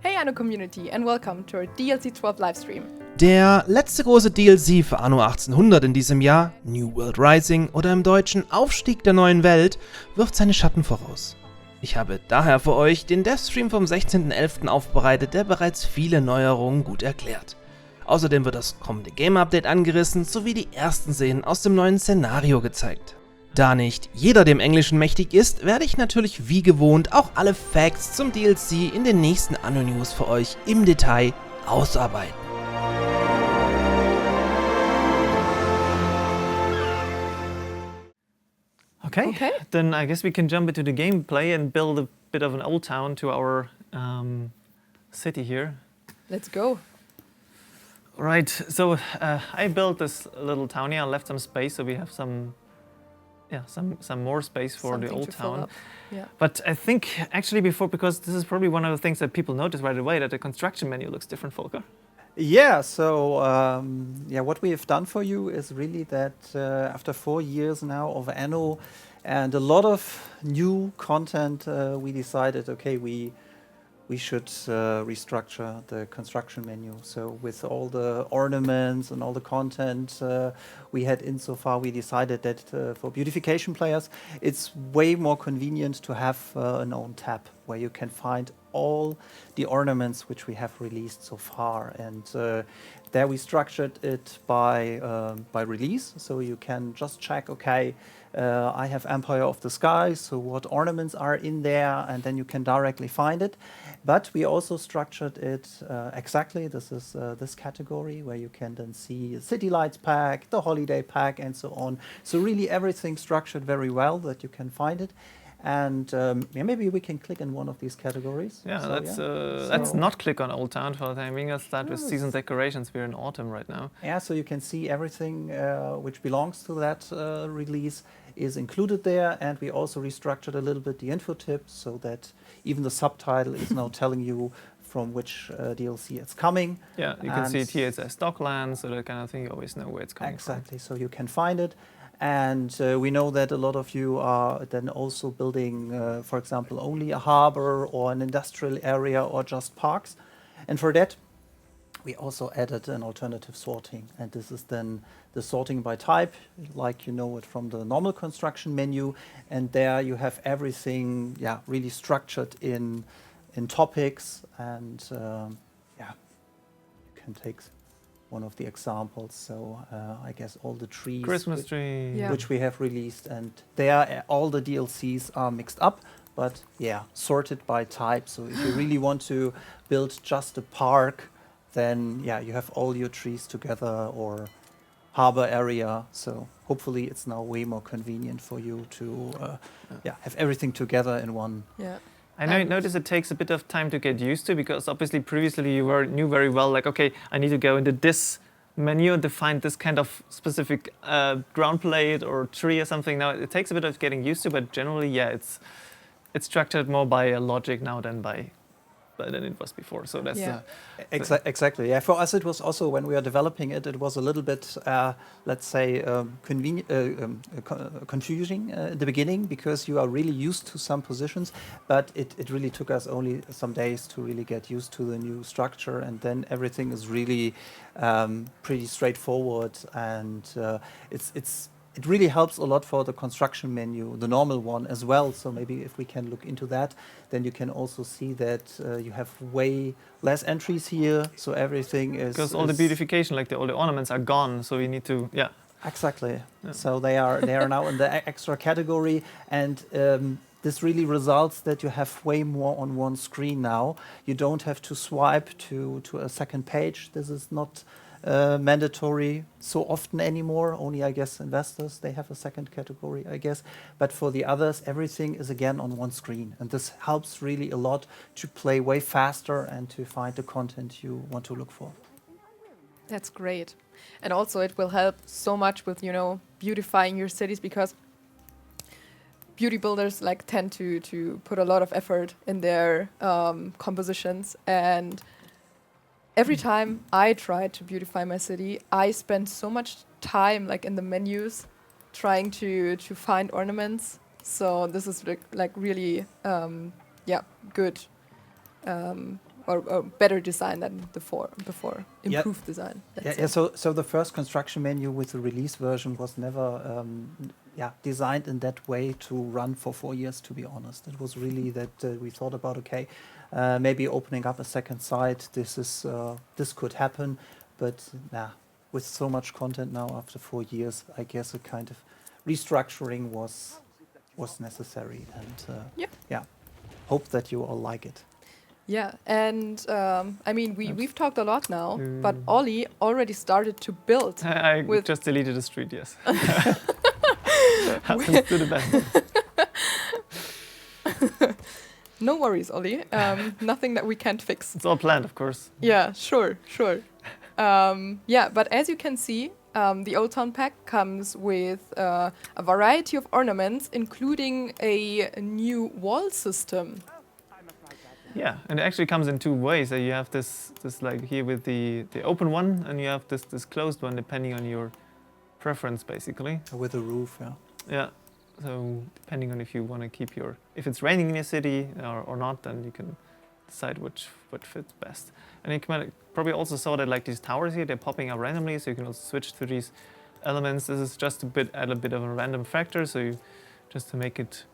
Hey Anno Community and welcome to our DLC 12 Livestream. Der letzte große DLC für Anno 1800 in diesem Jahr, New World Rising oder im Deutschen Aufstieg der neuen Welt, wirft seine Schatten voraus. Ich habe daher für euch den Devstream vom 16.11. aufbereitet, der bereits viele Neuerungen gut erklärt. Außerdem wird das kommende Game-Update angerissen, sowie die ersten Szenen aus dem neuen Szenario gezeigt. Da nicht jeder dem Englischen mächtig ist, werde ich natürlich wie gewohnt auch alle Facts zum DLC in den nächsten Anno-News für euch im Detail ausarbeiten. Okay, then I guess we can jump into the gameplay and build a bit of an old town to our city here. Let's go. Right, so I built this little town here. I left some space so we have some more space for Something the old to fill town. up. Yeah. But I think actually because this is probably one of the things that people notice right away, that the construction menu looks different, Volker. Yeah, so what we have done for you is really that after 4 years now of Anno and a lot of new content, we decided, okay, we should restructure the construction menu. So with all the ornaments and all the content we had in so far, we decided that for beautification players, it's way more convenient to have an own tab where you can find all the ornaments which we have released so far. And there we structured it by release. So you can just check, okay, I have Empire of the Sky, so what ornaments are in there, and then you can directly find it. But we also structured it exactly. This is this category where you can then see a City Lights pack, the Holiday pack, and so on. So really everything structured very well that you can find it. And maybe we can click in one of these categories. Yeah, So, let's not click on Old Town for the time being. Let's start with season decorations. We're in autumn right now. Yeah, so you can see everything which belongs to that release is included there, and we also restructured a little bit the info tips so that even the subtitle is now telling you from which DLC it's coming. Yeah, you can see it here. It says Stockland, so that kind of thing. You always know where it's coming from. Exactly, so you can find it. And we know that a lot of you are then also building, for example, only a harbor or an industrial area or just parks. And for that, we also added an alternative sorting. And this is then the sorting by type, like you know it from the normal construction menu. And there you have everything, really structured in topics. And you can take one of the examples. So I guess all the trees, Christmas tree, which we have released, and there all the DLCs are mixed up, but sorted by type. So if you really want to build just a park, then you have all your trees together, or harbor area. So hopefully it's now way more convenient for you to have everything together in one. Yeah. I notice it takes a bit of time to get used to, because obviously previously you knew very well, like, okay, I need to go into this menu and to find this kind of specific ground plate or tree or something. Now it takes a bit of getting used to, but generally, it's structured more by a logic now than it was before. So that's exactly. Yeah, for us it was also, when we were developing it, it was a little bit, let's say, confusing in the beginning, because you are really used to some positions, but it really took us only some days to really get used to the new structure, and then everything is really pretty straightforward, and it really helps a lot for the construction menu, the normal one as well. So maybe if we can look into that, then you can also see that you have way less entries here. So everything is... Because all the beautification, like all the ornaments are gone, so we need to, Exactly. Yeah. So they are now in the extra category, and this really results that you have way more on one screen now. You don't have to swipe to a second page. This is not mandatory so often anymore. Only, I guess, investors, they have a second category, I guess. But for the others, everything is again on one screen. And this helps really a lot to play way faster and to find the content you want to look for. That's great. And also it will help so much with, beautifying your cities, because beauty builders tend to put a lot of effort in their compositions. And every time I try to beautify my city, I spend so much time in the menus trying to find ornaments. So this is really good or better design than before. Improved design. So the first construction menu with the release version was never designed in that way to run for 4 years, to be honest. It was really that we thought about, okay, maybe opening up a second site, this could happen, but with so much content now after 4 years, I guess a kind of restructuring was necessary, and hope that you all like it. Yeah, and I mean, we've talked a lot now, but Ollie already started to build. I just deleted the street, yes. Happens to the best. No worries, Ollie. Nothing that we can't fix. It's all planned, of course. Yeah, sure. But as you can see, the Old Town pack comes with a variety of ornaments, including a new wall system. Yeah, and it actually comes in two ways. You have this like here with the open one, and you have this closed one, depending on your preference, basically. With a roof, yeah. Yeah, so depending on if you want to keep if it's raining in your city or not, then you can decide what fits best. And you probably also saw that like these towers here, they're popping up randomly, so you can also switch to these elements. This is just add a bit of a random factor, so just to make it,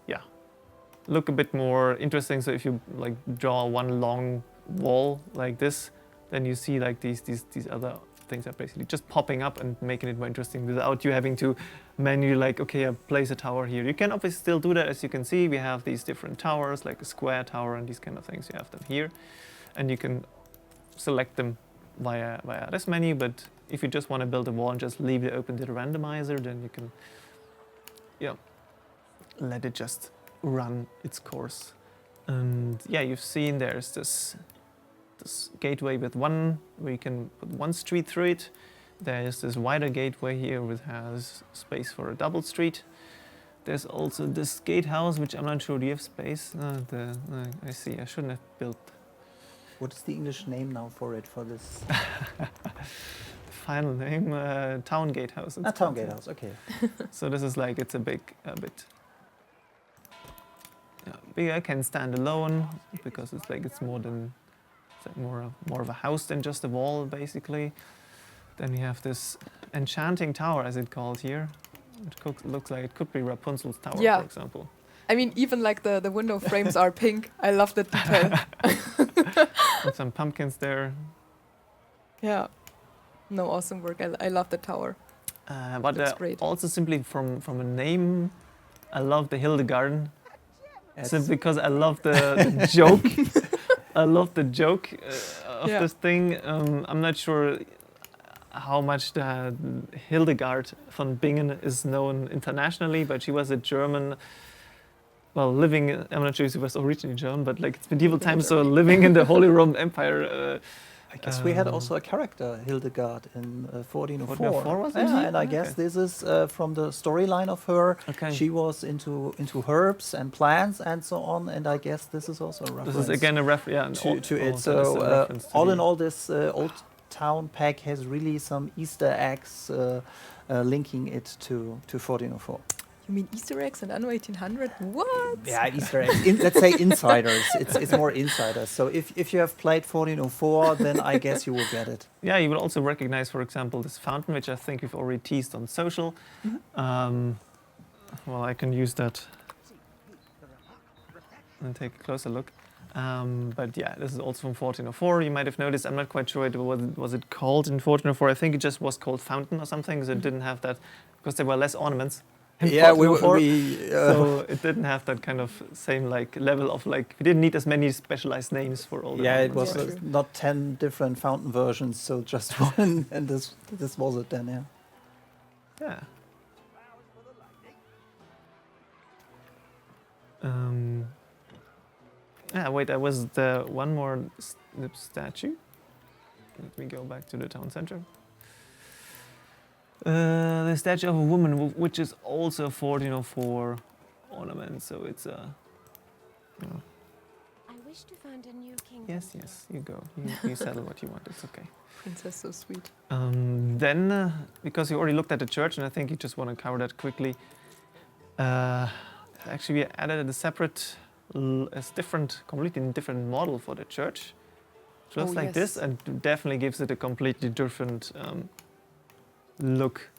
look a bit more interesting. So if you like draw one long wall like this, then you see like these other things are basically just popping up and making it more interesting without you having to manually like, okay, I place a tower here. You can obviously still do that. As you can see, we have these different towers, like a square tower and these kind of things. You have them here, and you can select them via this menu. But if you just want to build a wall and just leave it open to the randomizer, then you can, let it just run its course. And you've seen there's this gateway with where you can put one street through it. There's this wider gateway here which has space for a double street. There's also this gatehouse, which I'm not sure, do you have space? I see, I shouldn't have built. What is the English name now for this? Final name, Town Gatehouse. Town Gatehouse, okay. So this is like, it's a bit bigger, can stand alone, because it's more of a house than just a wall, basically. Then we have this enchanting tower, as it's called here. It looks like it could be Rapunzel's tower, for example. I mean, even like the window frames are pink. I love that detail. With some pumpkins there. Yeah. No, awesome work. I love the tower. But great. Also simply from a name, I love the 𝗧𝗏𝗏𝗏. Simply because I love the joke. I love the joke of this thing. I'm not sure how much the Hildegard von Bingen is known internationally, but she was a German, living, I'm not sure if she was originally German, but like it's medieval times, so living in the Holy Roman Empire. I guess we had also a character, Hildegard, in 1404. 1404 was it? Yeah, and I guess this is from the storyline of her. Okay. She was into herbs and plants and so on, and I guess this is also a reference. This is again a reference to it. So all in all, this Old Town pack has really some Easter eggs linking it to 1404. You mean Easter eggs and Anno 1800? What? Yeah, Easter eggs. Let's say insiders. It's more insiders. So if you have played 1404, then I guess you will get it. Yeah, you will also recognize, for example, this fountain, which I think we've already teased on social. Mm-hmm. I can use that and take a closer look. But yeah, this is also from 1404. You might have noticed, I'm not quite sure what was it called in 1404. I think it just was called fountain or something, so it didn't have that, because there were less ornaments. Yeah, so it didn't have that kind of same like level of like, we didn't need as many specialized names for all the ornaments. It was not 10 different fountain versions, so just one, and this was it then, Yeah. There was the one more statue. Let me go back to the town center. The statue of a woman, which is also a 1404 ornament, so it's a... I wish to found a new kingdom. Yes, you go. You settle what you want, it's okay. Princess, so sweet. Then, because you already looked at the church, and I think you just want to cover that quickly, actually we added a separate as different, completely different model for the church, just Oh, like yes. this, and definitely gives it a completely different look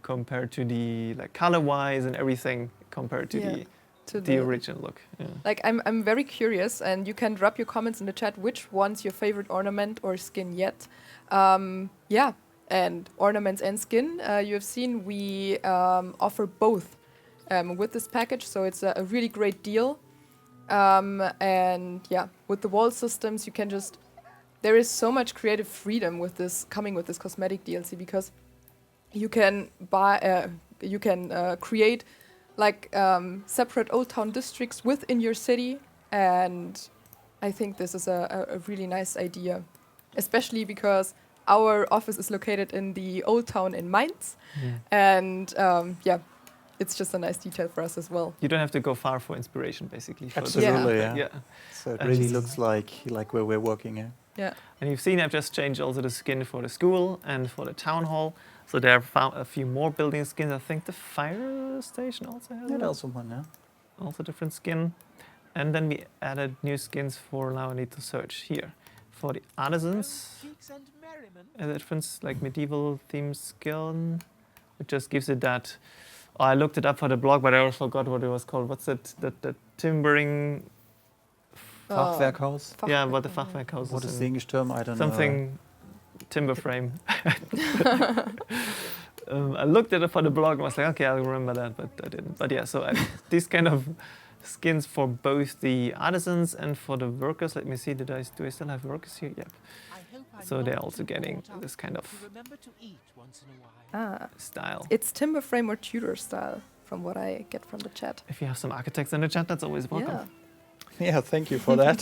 compared to the color-wise and everything compared to Yeah, to the original look. Yeah. Like, I'm very curious, and you can drop your comments in the chat which one's your favorite ornament or skin yet. Yeah, and ornaments and skin, you have seen we offer both with this package, so it's a really great deal. And yeah, with the wall systems, you can just, there is so much creative freedom with this, coming with this cosmetic DLC, because you can buy, you can create like separate old town districts within your city, and I think this is a really nice idea, especially because our office is located in the old town in Mainz, and yeah, it's just a nice detail for us as well. You don't have to go far for inspiration, basically. For this. Absolutely, Yeah. yeah. Yeah. So it And really just- looks like where we're working here. Yeah. And you've seen I've just changed also the skin for the school and for the town hall. So there are found a few more building skins. I think the fire station also has Yeah, it. also one, yeah. Also different skin. And then we added new skins for, now I need to search here. For the artisans, a different like medieval themed skin. It just gives it that, I looked it up for the blog, but I also forgot what it was called. What's it? The timbering, Fachwerkhaus. yeah, what the Fachwerkhaus What is is in- the English term? I don't know. something timber frame. I looked at it for the blog and was like, okay, I'll remember that, but I didn't. But yeah, so these kind of skins for both the artisans and for the workers. Let me see, do I still have workers here? Yep. So they're also getting this kind of style. It's timber frame or Tudor style, from what I get from the chat. If you have some architects in the chat, that's always welcome. Yeah. Yeah, thank you for that.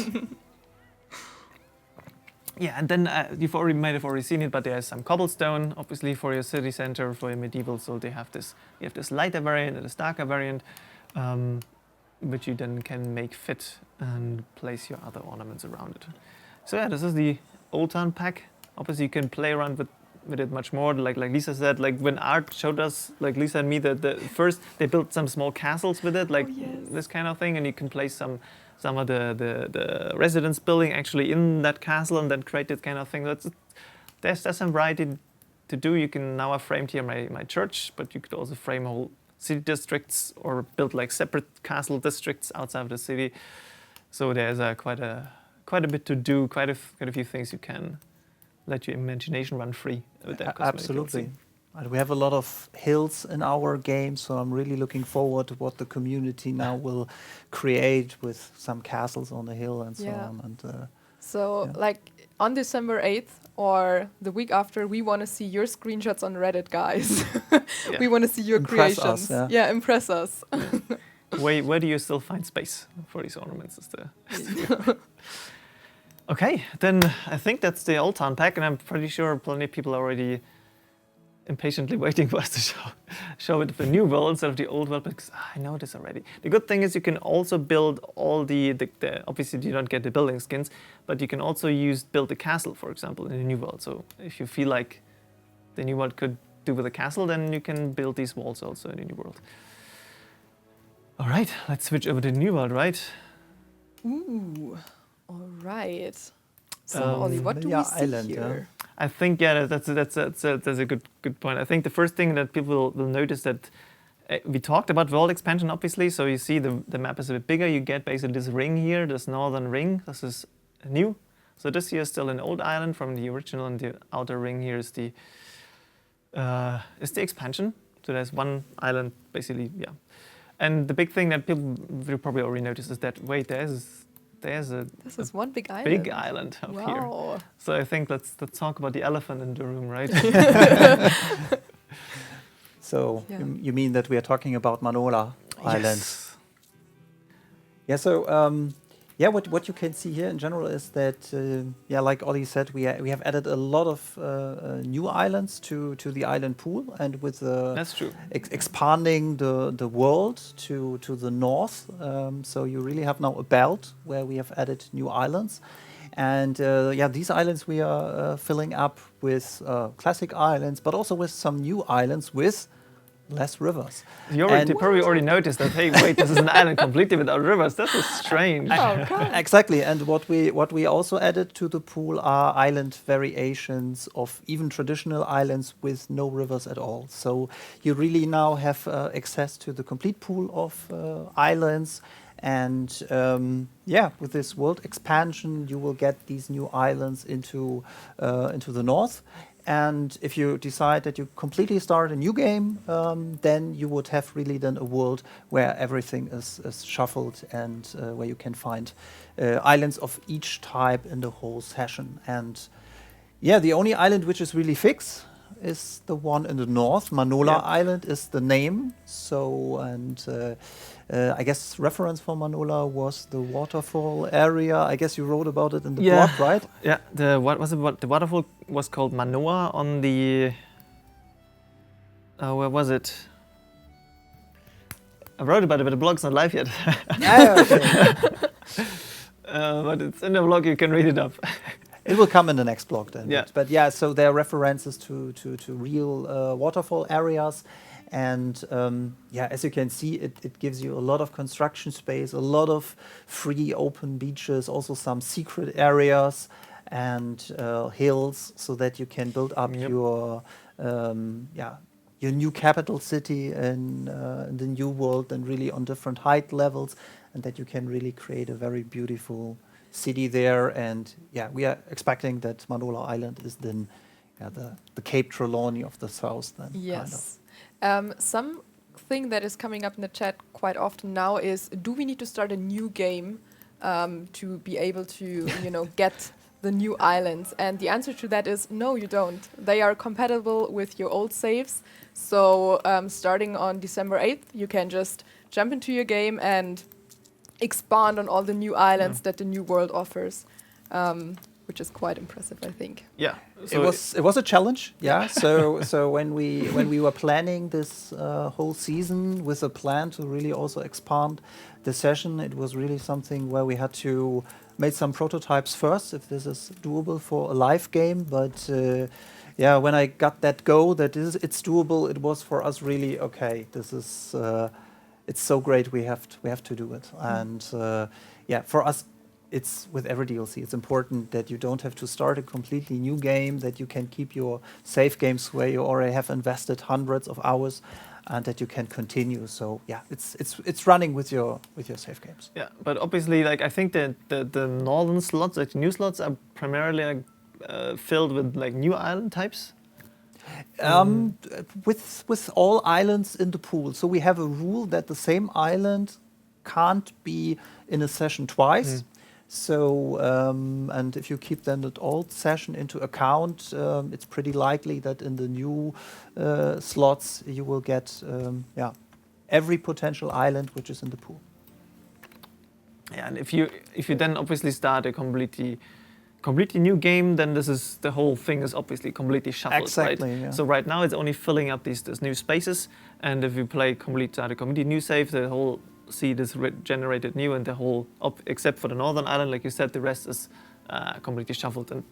Yeah, and then you might have already seen it, but there's some cobblestone, obviously, for your city center, for your medieval. So they have this. You have this lighter variant and this darker variant, which you then can make fit and place your other ornaments around it. So yeah, this is the Old Town pack. Obviously, you can play around with it much more. Like Lisa said, like when Art showed us, like Lisa and me, the first they built some small castles with it, like this kind of thing, and you can place some of the residence building actually in that castle and then create that kind of thing. There's some variety to do. You can now have framed here my church, but you could also frame whole city districts or build like separate castle districts outside of the city. So there's quite a bit to do, quite a few things you can let your imagination run free with that cosmetic Absolutely. DLC. And we have a lot of hills in our game, so I'm really looking forward to what the community now will create with some castles on the hill and so Yeah. on. And So, Yeah. like, on December 8th or the week after, we want to see your screenshots on Reddit, guys. Yeah. We want to see your Impress us, creations. yeah. Impress us. Where do you still find space for these ornaments? Okay, then I think that's the Old Town pack, and I'm pretty sure plenty of people are already impatiently waiting for us to show it the new world instead of the old world, because I know this already. The good thing is you can also build all the obviously you don't get the building skins, but you can also build the castle, for example, in the new world. So if you feel like the new world could do with a castle, then you can build these walls also in the new world. All right, let's switch over to the new world, right? Ooh. All right. So, Um, Ollie, what do yeah, we see island, yeah. here? I think that's a good point. I think the first thing that people will notice that we talked about world expansion, obviously. So you see the map is a bit bigger. You get basically this ring here, this northern ring. This is new. So this here is still an old island from the original, and the outer ring here is the expansion. So there's one island basically, yeah. And the big thing that people will probably already notice is that there's a This is one big island. big island up here. Wow. So I think let's talk about the elephant in the room, right? so Yeah. you mean that we are talking about Manola Island? Yes. Yeah, so what you can see here in general is that, like Ollie said, we have added a lot of new islands to the island pool, and with That's true. expanding the world to the north. So you really have now a belt where we have added new islands. And these islands we are filling up with classic islands, but also with some new islands with less rivers. You probably already noticed that, hey, wait, this is an island completely without rivers. That is strange. Oh, God. Exactly, and what we also added to the pool are island variations of even traditional islands with no rivers at all. So you really now have access to the complete pool of islands. And with this world expansion, you will get these new islands into the north. And if you decide that you completely start a new game, then you would have really then a world where everything is shuffled and where you can find islands of each type in the whole session. And yeah, the only island which is really fixed is the one in the north. Manola Island is the name. So, and I guess reference for Manola was the waterfall area. I guess you wrote about it in the blog, right? Yeah, the waterfall was called Manoa on the where was it? I wrote about it, but the blog's not live yet. But it's in the blog, you can read it up. It will come in the next blog then. Yeah. But yeah, so there are references to real waterfall areas. And as you can see, it gives you a lot of construction space, a lot of free open beaches, also some secret areas and hills, so that you can build up your new capital city in the new world and really on different height levels, and that you can really create a very beautiful city there. And yeah, we are expecting that Manola Island is then the 𝗘𝗢𝗙𝗏𝗏 of the south then. Yes. Something that is coming up in the chat quite often now is, do we need to start a new game to be able to, get the new islands? And the answer to that is no, you don't. They are compatible with your old saves. So starting on December 8th, you can just jump into your game and expand on all the new islands that the new world offers. Which is quite impressive, I think. Yeah, so it was a challenge. Yeah, so when we were planning this whole season with a plan to really also expand the session, it was really something where we had to make some prototypes first, if this is doable for a live game. But when I got that go that it's doable, it was for us really okay. This is it's so great. We have to do it, and for us. It's with every DLC, it's important that you don't have to start a completely new game, that you can keep your save games where you already have invested hundreds of hours, and that you can continue. So yeah, it's running with your save games. Yeah, but obviously, like I think that the northern slots, like new slots, are primarily filled with like new island types. With all islands in the pool. So we have a rule that the same island can't be in a session twice. So, and if you keep then that old session into account, it's pretty likely that in the new slots you will get every potential island which is in the pool. Yeah, and if you then obviously start a completely new game, then the whole thing is obviously completely shuffled, exactly, right? Yeah. So right now it's only filling up these new spaces, and if you play a completely new save, the whole seed is generated new, and the whole, except for the northern island, like you said, the rest is completely shuffled and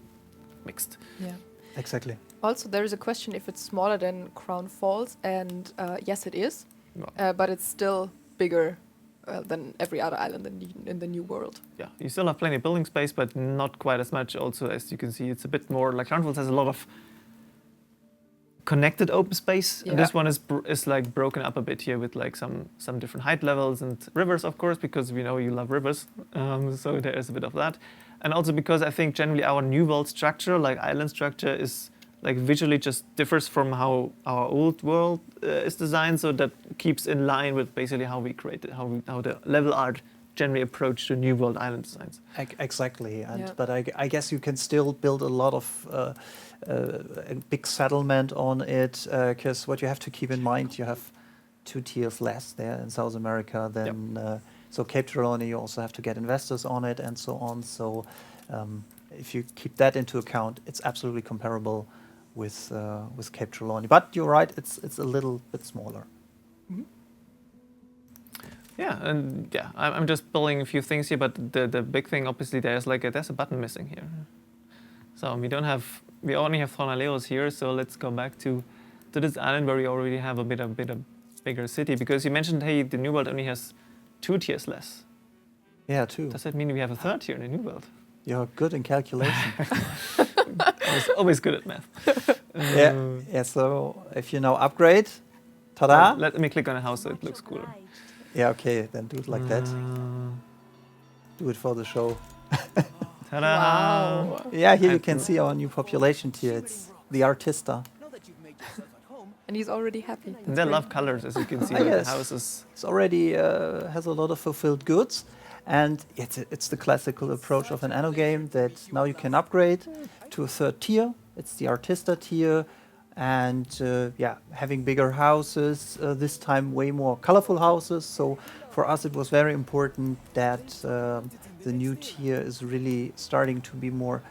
mixed. Yeah, exactly. Also, there is a question if it's smaller than Crown Falls, and yes, it is, but it's still bigger than every other island in the new world. Yeah, you still have plenty of building space, but not quite as much. Also, as you can see, it's a bit more like Crown Falls has a lot of connected open space, and this one is like broken up a bit here with like some different height levels and rivers, of course, because we know you love rivers, so there is a bit of that. And also because I think generally our new world structure, like island structure, is like visually just differs from how our old world is designed, so that keeps in line with basically how we created, how the level art generally approach to new world island designs. Exactly, and but I guess you can still build a lot of a big settlement on it, because what you have to keep in mind, you have 2 tiers less there in South America than so 𝗘𝗢𝗏𝗏, you also have to get investors on it and so on. So if you keep that into account, it's absolutely comparable with 𝗘𝗘𝗏𝗏. But you're right, it's a little bit smaller. Mm-hmm. Yeah, and I'm just building a few things here, but the big thing, obviously, there's a button missing here. So we only have tornaleos here, so let's go back to this island where we already have a bit of bigger city? Because you mentioned, hey, the New World only has 2 tiers less. Yeah, 2. Does that mean we have a 3rd tier in the New World? You're good in calculation. I was always good at math. Yeah. So if you now upgrade, ta-da! Let me click on a house so it looks cooler. Yeah, okay, then do it like that. Do it for the show. Ta-da! Wow. Yeah, here you can see our new population tier. It's the Artista. And he's already happy. And they love colors, as you can see. Ah, Like yes. the houses. It's already has a lot of fulfilled goods, and it's the classical approach of an Anno game that now you can upgrade to a 3rd tier. It's the Artista tier, and yeah, having bigger houses. This time, way more colorful houses. So for us, it was very important that the new tier is really starting to be more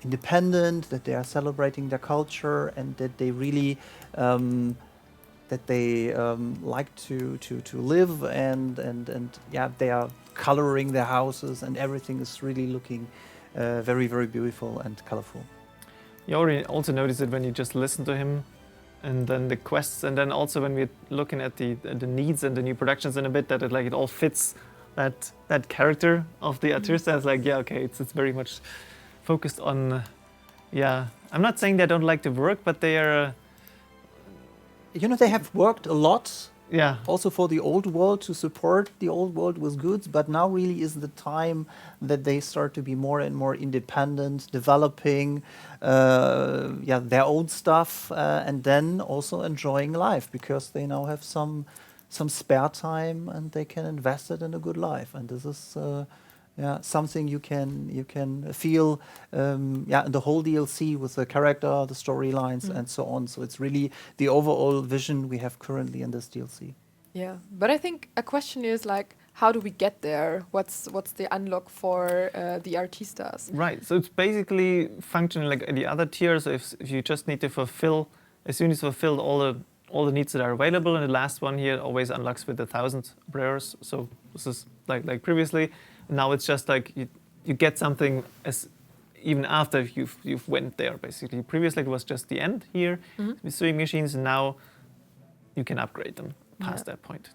independent, that they are celebrating their culture, and that they really like to live and yeah, they are coloring their houses, and everything is really looking very, very beautiful and colorful. You already also notice it when you just listen to him, and then the quests, and then also when we're looking at the needs and the new productions in a bit, that it all fits that character of the Artista. It's like, yeah, okay, it's very much focused on, yeah. I'm not saying they don't like to work, but they are. You know, they have worked a lot Yeah. also for the old world, to support the old world with goods, but now really is the time that they start to be more and more independent, developing yeah, their own stuff, and then also enjoying life, because they now have some spare time and they can invest it in a good life. And this is yeah, something you can feel yeah, in the whole DLC with the character, the storylines, and so on. So it's really the overall vision we have currently in this DLC. Yeah, but I think a question is like, how do we get there? What's the unlock for the Artistas? Right. So it's basically functioning like the other tiers. So if you just need to fulfill, as soon as you fulfill all the needs that are available, and the last one here always unlocks with 1,000 prayers. So this is like previously. Now it's just like you get something as even after you've went there, basically. Previously it was just the end here with sewing machines, and now you can upgrade them past that point.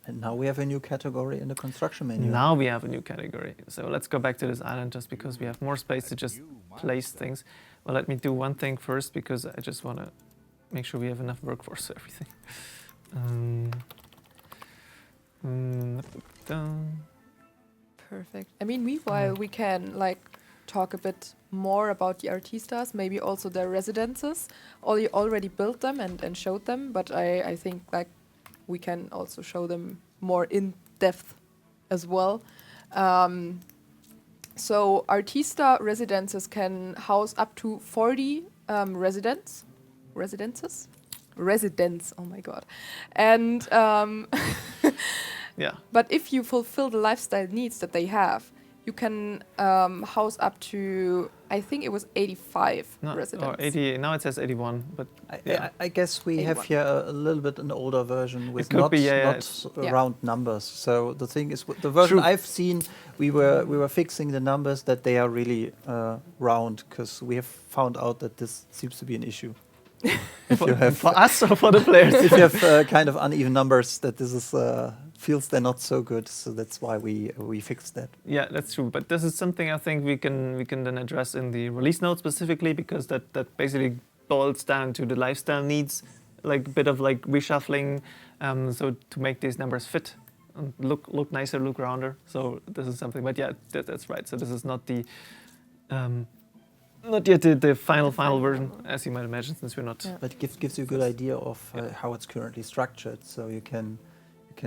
And now we have a new category in the construction menu. Now we have a new category. So let's go back to this island just because we have more space to just place things. Well, let me do one thing first, because I just want to make sure we have enough workforce for everything. Perfect. I mean, meanwhile, we can like talk a bit more about the Artistas, maybe also their residences. You already built them and showed them, but I think like we can also show them more in depth as well. So Artista residences can house up to 40 residents. Oh my god. And Yeah. but if you fulfill the lifestyle needs that they have, you can house up to, I think it was 85 No, residents. or 80. Now it says 81, but yeah. I guess we have 81. here a little bit an older version with could not, be, yeah, not it's- round numbers. So the thing is, the version True. I've seen, we were fixing the numbers that they are really round, because we have found out that this seems to be an issue. If you have for us or for the players. if you have kind of uneven numbers, that this is feels they're not so good. So that's why we fixed that. Yeah, that's true. But this is something I think we can then address in the release notes specifically, because that basically boils down to the lifestyle needs, like a bit of like reshuffling, so to make these numbers fit and look nicer, look rounder. So this is something. But yeah, that's right. So this is not the not yet the final version, as you might imagine, since we're not. Yeah. But it gives you a good idea of how it's currently structured. So you can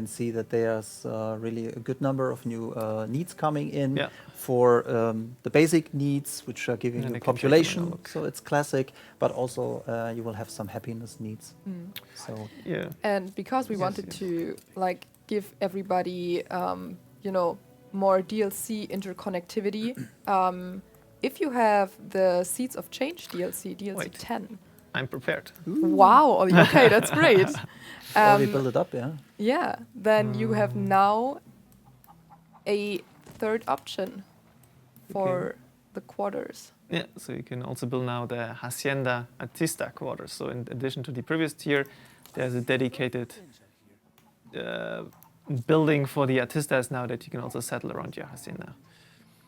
see that there's really a good number of new needs coming in for the basic needs, which are giving And you they can take them and population. look. So it's classic, but also you will have some happiness needs. So Yeah. And because we Yes, wanted yes. to like give everybody, you know, more DLC interconnectivity, if you have the Seeds of Change DLC Wait. 10. I'm prepared. Wow, okay, that's great. already build it up, yeah. Yeah, then you have now a third option for the quarters. Yeah, so you can also build now the Hacienda Artista quarters. So in addition to the previous tier, there's a dedicated building for the artistas now that you can also settle around your hacienda.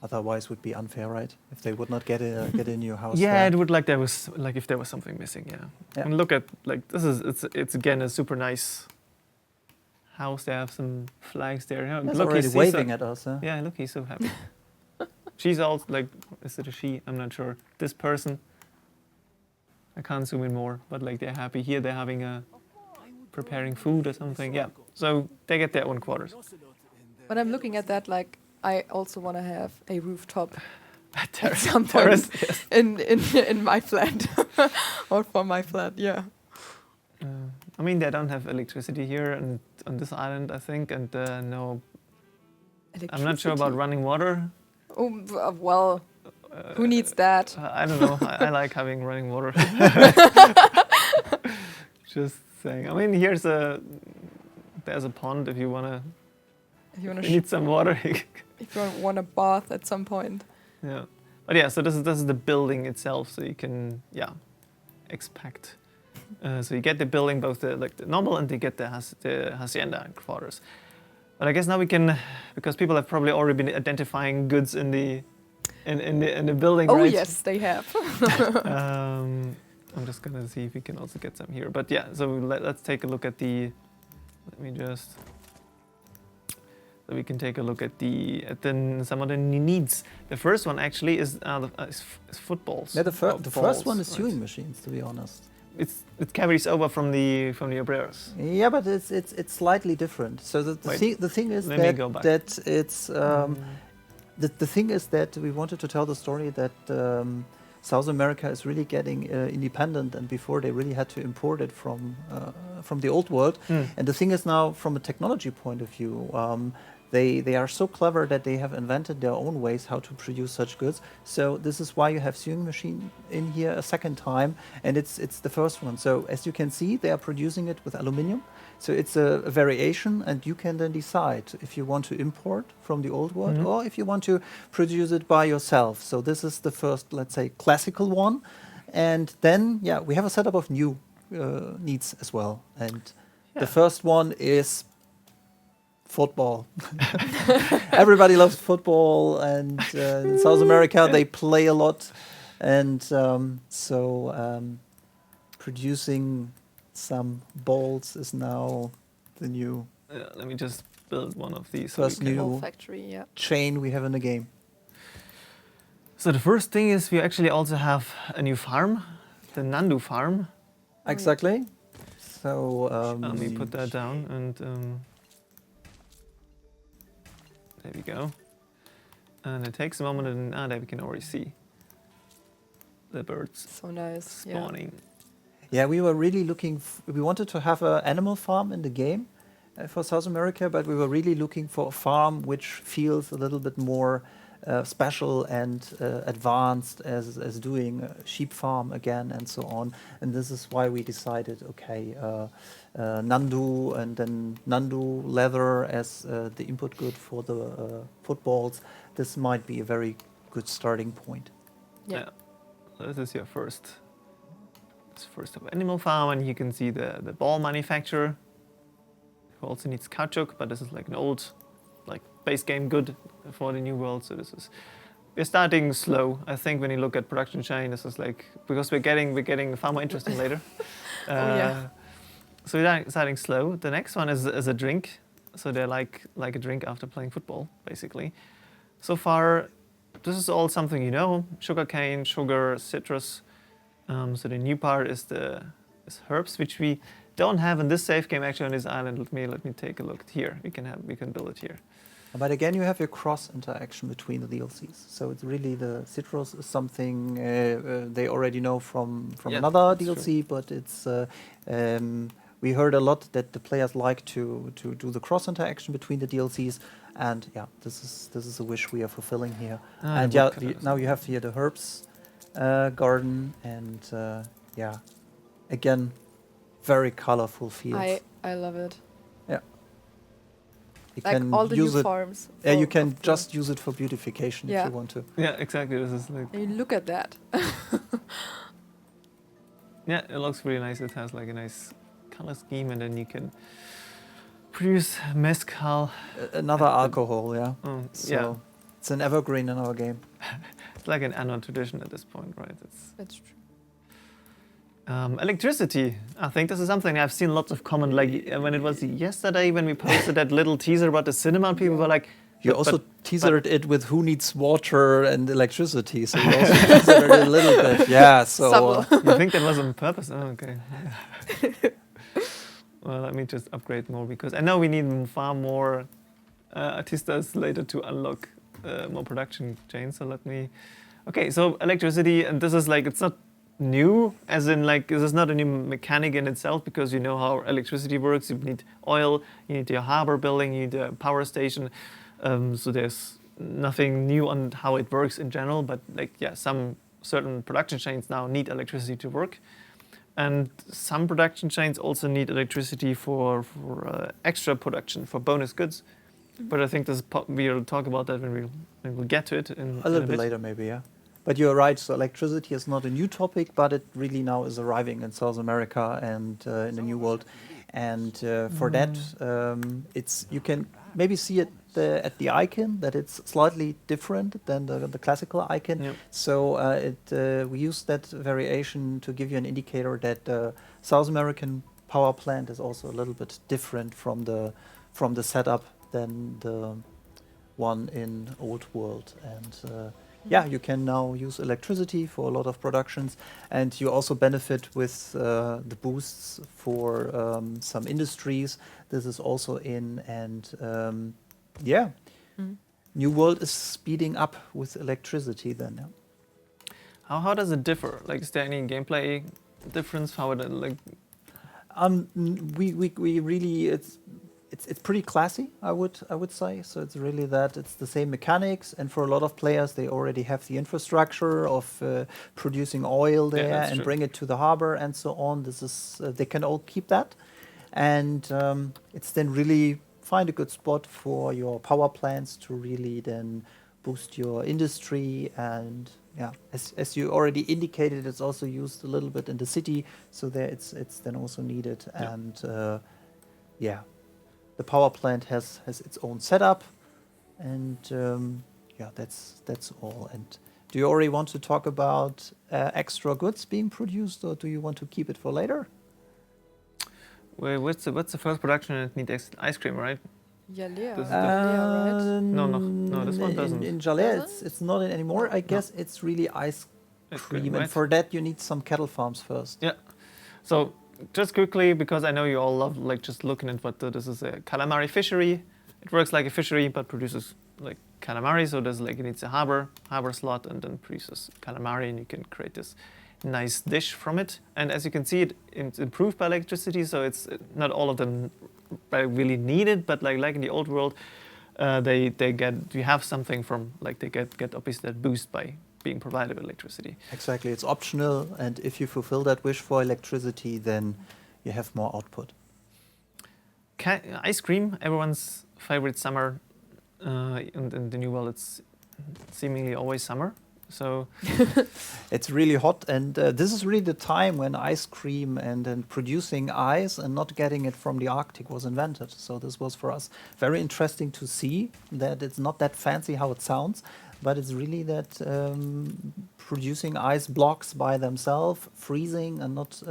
Otherwise, would be unfair, right? If they would not get a new house. Yeah, there. it would there was if there was something missing. Yeah. Yeah. And look at it's again a super nice house. They have some flags there. Yeah, That's look, already he's waving so, at us. Huh? Yeah, look, he's so happy. She's also is it a she? I'm not sure. This person. I can't zoom in more, but they're happy here. They're having preparing food or something. Yeah. So they get their own quarters. When I'm looking at that, I also want to have a rooftop At some point in my flat or for my flat. Yeah. I mean, they don't have electricity here and on this island, I think, and no. I'm not sure about running water. Oh well, who needs that? I don't know. I like having running water. Just saying. I mean, there's a pond if you wanna. If you want You need some water. if you want to bath at some point. Yeah. But yeah, so this is the building itself, so you can expect. So you get the building, both the normal and you get the hacienda quarters. But I guess now we can, because people have probably already been identifying goods in the building, Oh right? yes, they have. I'm just gonna see if we can also get some here. But yeah, so let's take a look at the. Let me just. So we can take a look at some of the needs. The first one actually is footballs. Yeah, the first one is right. sewing machines, to be honest. It carries over from the obreros. Yeah, but it's slightly different. So the thing is Let me go back. that it's the thing is that we wanted to tell the story that South America is really getting independent, and before they really had to import it from the old world. And the thing is now, from a technology point of view, they are so clever that they have invented their own ways how to produce such goods. So this is why you have sewing machine in here a second time, and it's the first one. So as you can see, they are producing it with aluminium. So it's a variation, and you can then decide if you want to import from the old world or if you want to produce it by yourself. So this is the first, let's say, classical one. And then, yeah, we have a setup of new needs as well. And the first one is football. Everybody loves football, and in South America they play a lot. And producing some balls is now the new Let me just build one of these. first new factory, yeah. chain we have in the game. So the first thing is we actually also have a new farm, the Nandu farm. Exactly. So Let me put that down, and there we go. And it takes a moment, and there we can already see the birds So nice. spawning. yeah, we were really looking. We wanted to have an animal farm in the game for South America, but we were really looking for a farm which feels a little bit more special and advanced as doing a sheep farm again and so on. And this is why we decided, okay, Nandu and then Nandu leather as the input good for the footballs. This might be a very good starting point. Yeah. So this is your first animal farm, and you can see the ball manufacturer, who also needs kautschuk, but this is like an old base game good for the new world. So we're starting slow. I think when you look at production chain, this is because we're getting far more interesting later. So we're starting slow. The next one is a drink. So they're like a drink after playing football, basically. So far, this is all something you know: sugarcane, sugar, citrus. So the new part is herbs, which we don't have in this safe game actually on this island. Let me take a look here. We can build it here. But again, you have your cross interaction between the DLCs. So it's really the citrus is something they already know from another DLC, but it's we heard a lot that the players like to do the cross interaction between the DLCs, and yeah, this is a wish we are fulfilling here. And yeah, now you have here the herbs garden, and yeah, again, very colorful fields. I love it. Yeah. You Like can all the use new it. farms. Yeah, you can just use it for beautification if you want to. Yeah, exactly. This is I mean, look at that. yeah, it looks really nice. It has like a nice color scheme, and then you can produce mezcal. Another alcohol, yeah. So Yeah, it's an evergreen in our game. it's like an Anno tradition at this point, right? That's true. Electricity. I think this is something I've seen lots of comment, like when it was yesterday when we posted that little teaser about the cinema, people were like, You but- also but- teasered it with who needs water and electricity, so you also teasered it a little bit. Yeah, so Subtle. You think that was on purpose? Oh, okay. Well, let me just upgrade more because I know we need far more artistas later to unlock more production chains. So let me. Okay, so electricity, and this is like it's not new, as in like this is not a new mechanic in itself because you know how electricity works. You need oil, you need your harbor building, you need a power station. So there's nothing new on how it works in general, but like yeah, some certain production chains now need electricity to work, and some production chains also need electricity for extra production, for bonus goods. But I think this we'll talk about that when we'll get to it in a little bit bit later maybe, yeah. But you're right, so electricity is not a new topic, but it really now is arriving in South America and in the New World. And for that, it's you can maybe see it at the icon, that it's slightly different than the classical icon. Yep. So we use that variation to give you an indicator that the South American power plant is also a little bit different from the setup than the one in Old World. And yeah, you can now use electricity for a lot of productions, and you also benefit with the boosts for some industries. This is also in, and yeah, New World is speeding up with electricity then. Yeah. How does it differ? Like, is there any gameplay difference? How it like? We really it's pretty classy, I would say. So it's really that it's the same mechanics, and for a lot of players, they already have the infrastructure of producing oil there that's and true. bring it to the harbor and so on. This is they can all keep that, and it's then really find a good spot for your power plants to really then boost your industry. And yeah, as you already indicated, it's also used a little bit in the city, so there it's then also needed. Yeah. And yeah, the power plant has its own setup, and yeah, that's all. And do you already want to talk about extra goods being produced, or do you want to keep it for later? Wait, what's the first production that needs ice cream, right? Yeah, This is right? No, this one doesn't. In 𝗘𝗏𝗃, Doesn't? it's not in anymore. I No. guess it's really ice Ice cream, cream, and right? for that you need some cattle farms first. Yeah. So just quickly, because I know you all love like just looking at what this is a calamari fishery. It works like a fishery, but produces like calamari. So there's like it needs a harbor slot, and then produces calamari, and you can create this nice dish from it. And as you can see, it's improved by electricity. So it's not all of them really needed, but like in the old world, you have something from like they get obviously that boost by being provided with electricity. Exactly, it's optional, and if you fulfill that wish for electricity, then you have more output. Ice cream, everyone's favorite summer. In the New World, it's seemingly always summer. So It's really hot, and this is really the time when ice cream and producing ice and not getting it from the Arctic was invented. So this was for us very interesting to see that it's not that fancy how it sounds, but it's really that producing ice blocks by themselves, freezing, and not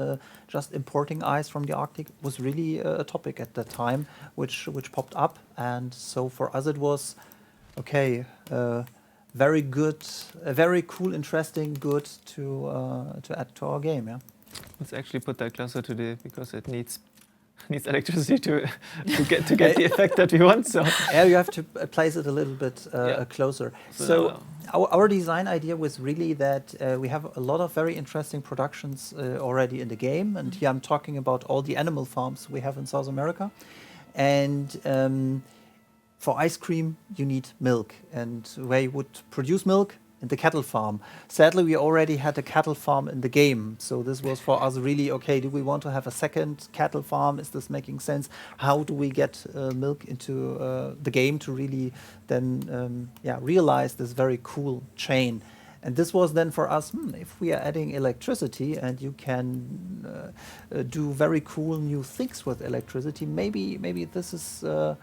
just importing ice from the Arctic was really a topic at that time, which popped up. And so for us it was okay. Very good, a very cool, interesting good to add to our game. Yeah. let's actually put that closer to because it needs electricity to get the effect that we want. So Yeah, you have to place it a little bit Yeah. closer. So, So our design idea was really that we have a lot of very interesting productions already in the game, and here I'm talking about all the animal farms we have in South America, and for ice cream you need milk, and where you would produce milk in the cattle farm. Sadly, we already had a cattle farm in the game, so this was for us really okay. Do we want to have a second cattle farm? Is this making sense? How do we get milk into the game to really then realize this very cool chain? And this was then for us, if we are adding electricity and you can do very cool new things with electricity, maybe this is a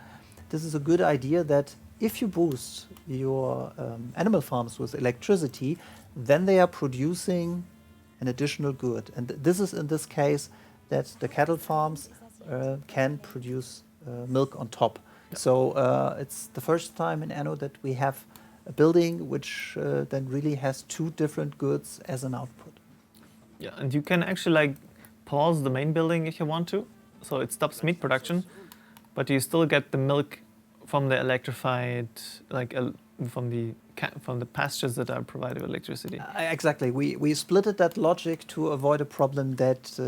good idea that if you boost your animal farms with electricity, then they are producing an additional good. And this is in this case that the cattle farms can produce milk on top. So it's the first time in Anno that we have a building which then really has two different goods as an output. Yeah, and you can actually like pause the main building if you want to, so it stops meat production, but you still get the milk from the electrified, like from the pastures that are provided with electricity. Exactly. We splitted that logic to avoid a problem that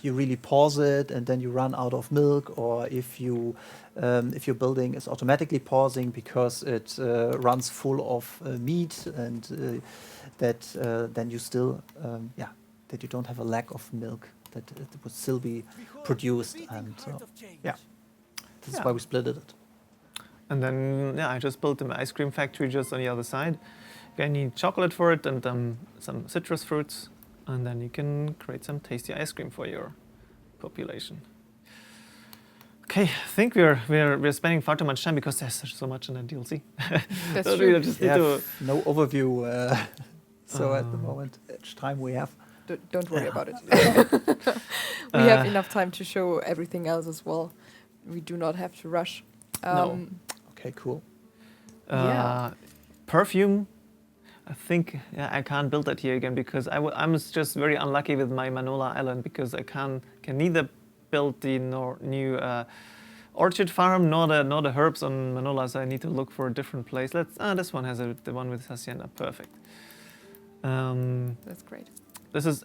you really pause it and then you run out of milk, or if your building is automatically pausing because it runs full of meat, and then you still that you don't have a lack of milk, that it would still be produced, and this is why we split it. And then, I just built an ice cream factory just on the other side. You need chocolate for it and some citrus fruits, and then you can create some tasty ice cream for your population. Okay, I think we're spending far too much time because there's so much in the DLC. That's So true. we just need to. No overview, so at the moment, each time we have. Don't worry about it. We have enough time to show everything else as well. We do not have to rush. No. Okay, cool. Yeah. Perfume. I think I can't build that here again because I'm just very unlucky with my Manola Island, because I can neither build the new orchard farm nor the herbs on Manola, so I need to look for a different place. This one has the one with hacienda. Perfect. That's great.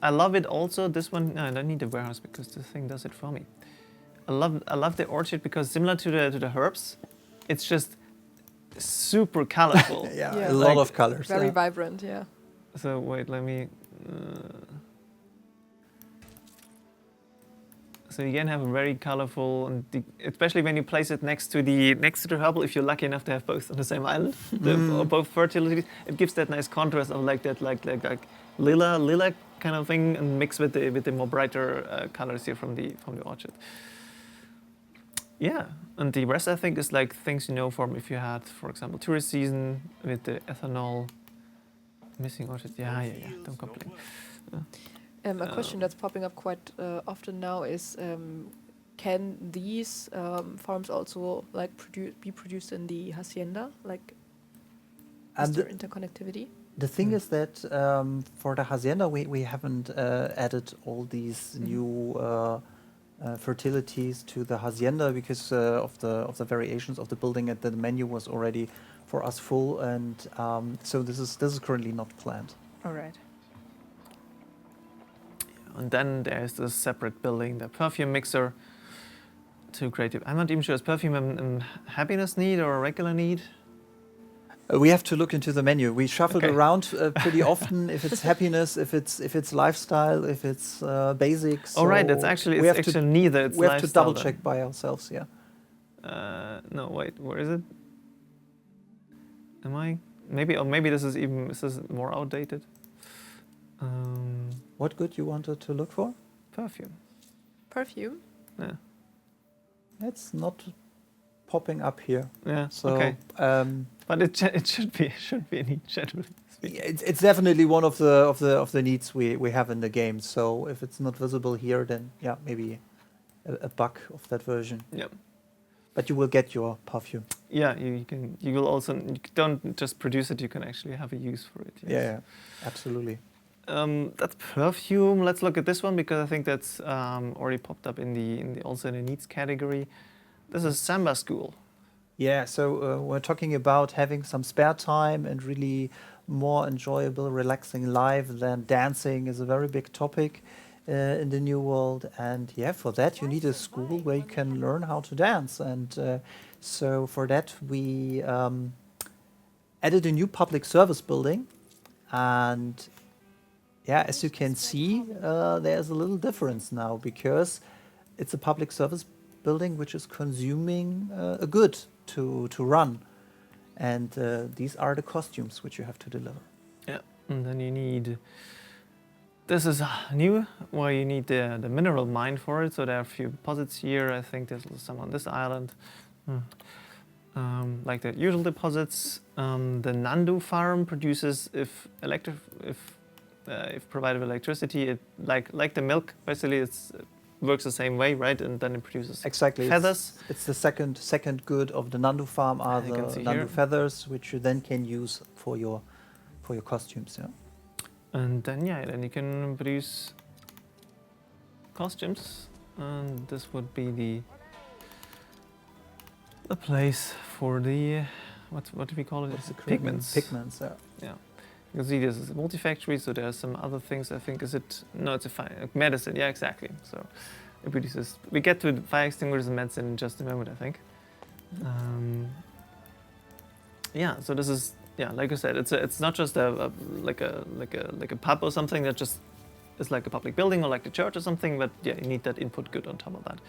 I love it also. This one, no, I don't need the warehouse because the thing does it for me. I love the orchard because similar to the herbs, it's just super colorful. Yeah. A lot of colors. Very vibrant, yeah. So wait, let me. So you can have a very colorful, and especially when you place it next to the herbal. If you're lucky enough to have both on the same island, both fertilities, it gives that nice contrast of like lila kind of thing, and mixed with the more brighter colors here from the orchard. Yeah, and the rest I think is like things from if you had, for example, tourist season with the ethanol, missing orchard. Yeah, don't complain. A question that's popping up quite often now is, can these farms also like be produced in the hacienda? Like, is there interconnectivity? The thing is that for the hacienda, we haven't added all these new fertilities to the hacienda because of the variations of the building, and the menu was already for us full, and so this is currently not planned. All right. And then there's the separate building, the perfume mixer to creative. I'm not even sure, is perfume a happiness need or a regular need? We have to look into the menu. We shuffled around pretty often if it's happiness, if it's lifestyle, if it's basic. So right, that's actually neither. It's we have to double then. check by ourselves. Yeah. No, wait, where is it? Am I? Maybe this is more outdated. What good you wanted to look for? Perfume. Perfume? Yeah. It's not popping up here. Yeah. So, okay. But it should be a need, generally speaking. It's definitely one of the needs we have in the game. So if it's not visible here, then maybe a bug of that version. Yeah. But you will get your perfume. Yeah, you can. You will also. You don't just produce it. You can actually have a use for it. Yes. Yeah, absolutely. That's perfume. Let's look at this one because I think that's already popped up in the also in the needs category. This is Samba School. Yeah, so we're talking about having some spare time and really more enjoyable, relaxing life. Then dancing is a very big topic in the new world, and for that you need a school where you can learn how to dance. And so for that we added a new public service building, and as you can see, there's a little difference now because it's a public service building which is consuming a good to run, and these are the costumes which you have to deliver. And then you need, this is new, where you need the mineral mine for it. So there are a few deposits here. I think there's some on this island. Like the usual deposits. The Nandu farm produces, if provided with electricity, it like the milk, basically it works the same way, right? And then it produces Exactly. feathers. It's the second good of the Nandu farm are You can the see Nandu here. feathers, which you then can use for your costumes. Yeah. And then then you can produce costumes, and this would be the place for the what do we call it? What's the Pigments. Pigments. Yeah. Yeah. You can see this is a multi-factory, so there are some other things. I think it's a medicine. Yeah, exactly. So it produces. We get to fire extinguishers and medicine in just a moment, I think. Yeah. So this is. Yeah, like I said, it's not just like a pub or something that just is like a public building or like the church or something, but yeah, you need that input good on top of that.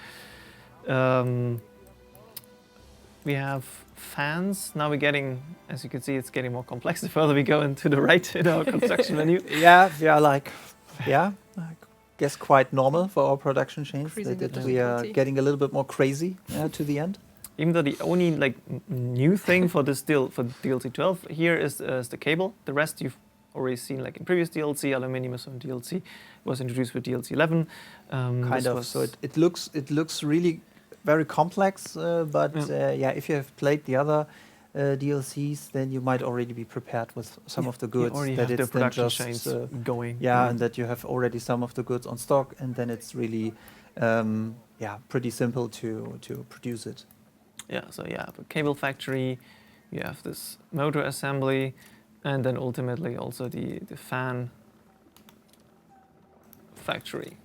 We have fans. Now we're getting, as you can see, it's getting more complex the further we go into the right in our construction menu. I guess quite normal for our production chains Increasing that the we are difficulty. getting a little bit more crazy to the end. Even though the only new thing for this for DLC 12 here is the cable. The rest you've already seen like in previous DLC. Aluminium is on DLC, was introduced with DLC 11. Kind of. So it looks really very complex, but if you have played the other DLCs, then you might already be prepared with some of the goods. You already that have the it's then production just chains going. and that you have already some of the goods on stock, and then it's really pretty simple to produce it. Yeah, so you have a cable factory, you have this motor assembly, and then ultimately also the fan factory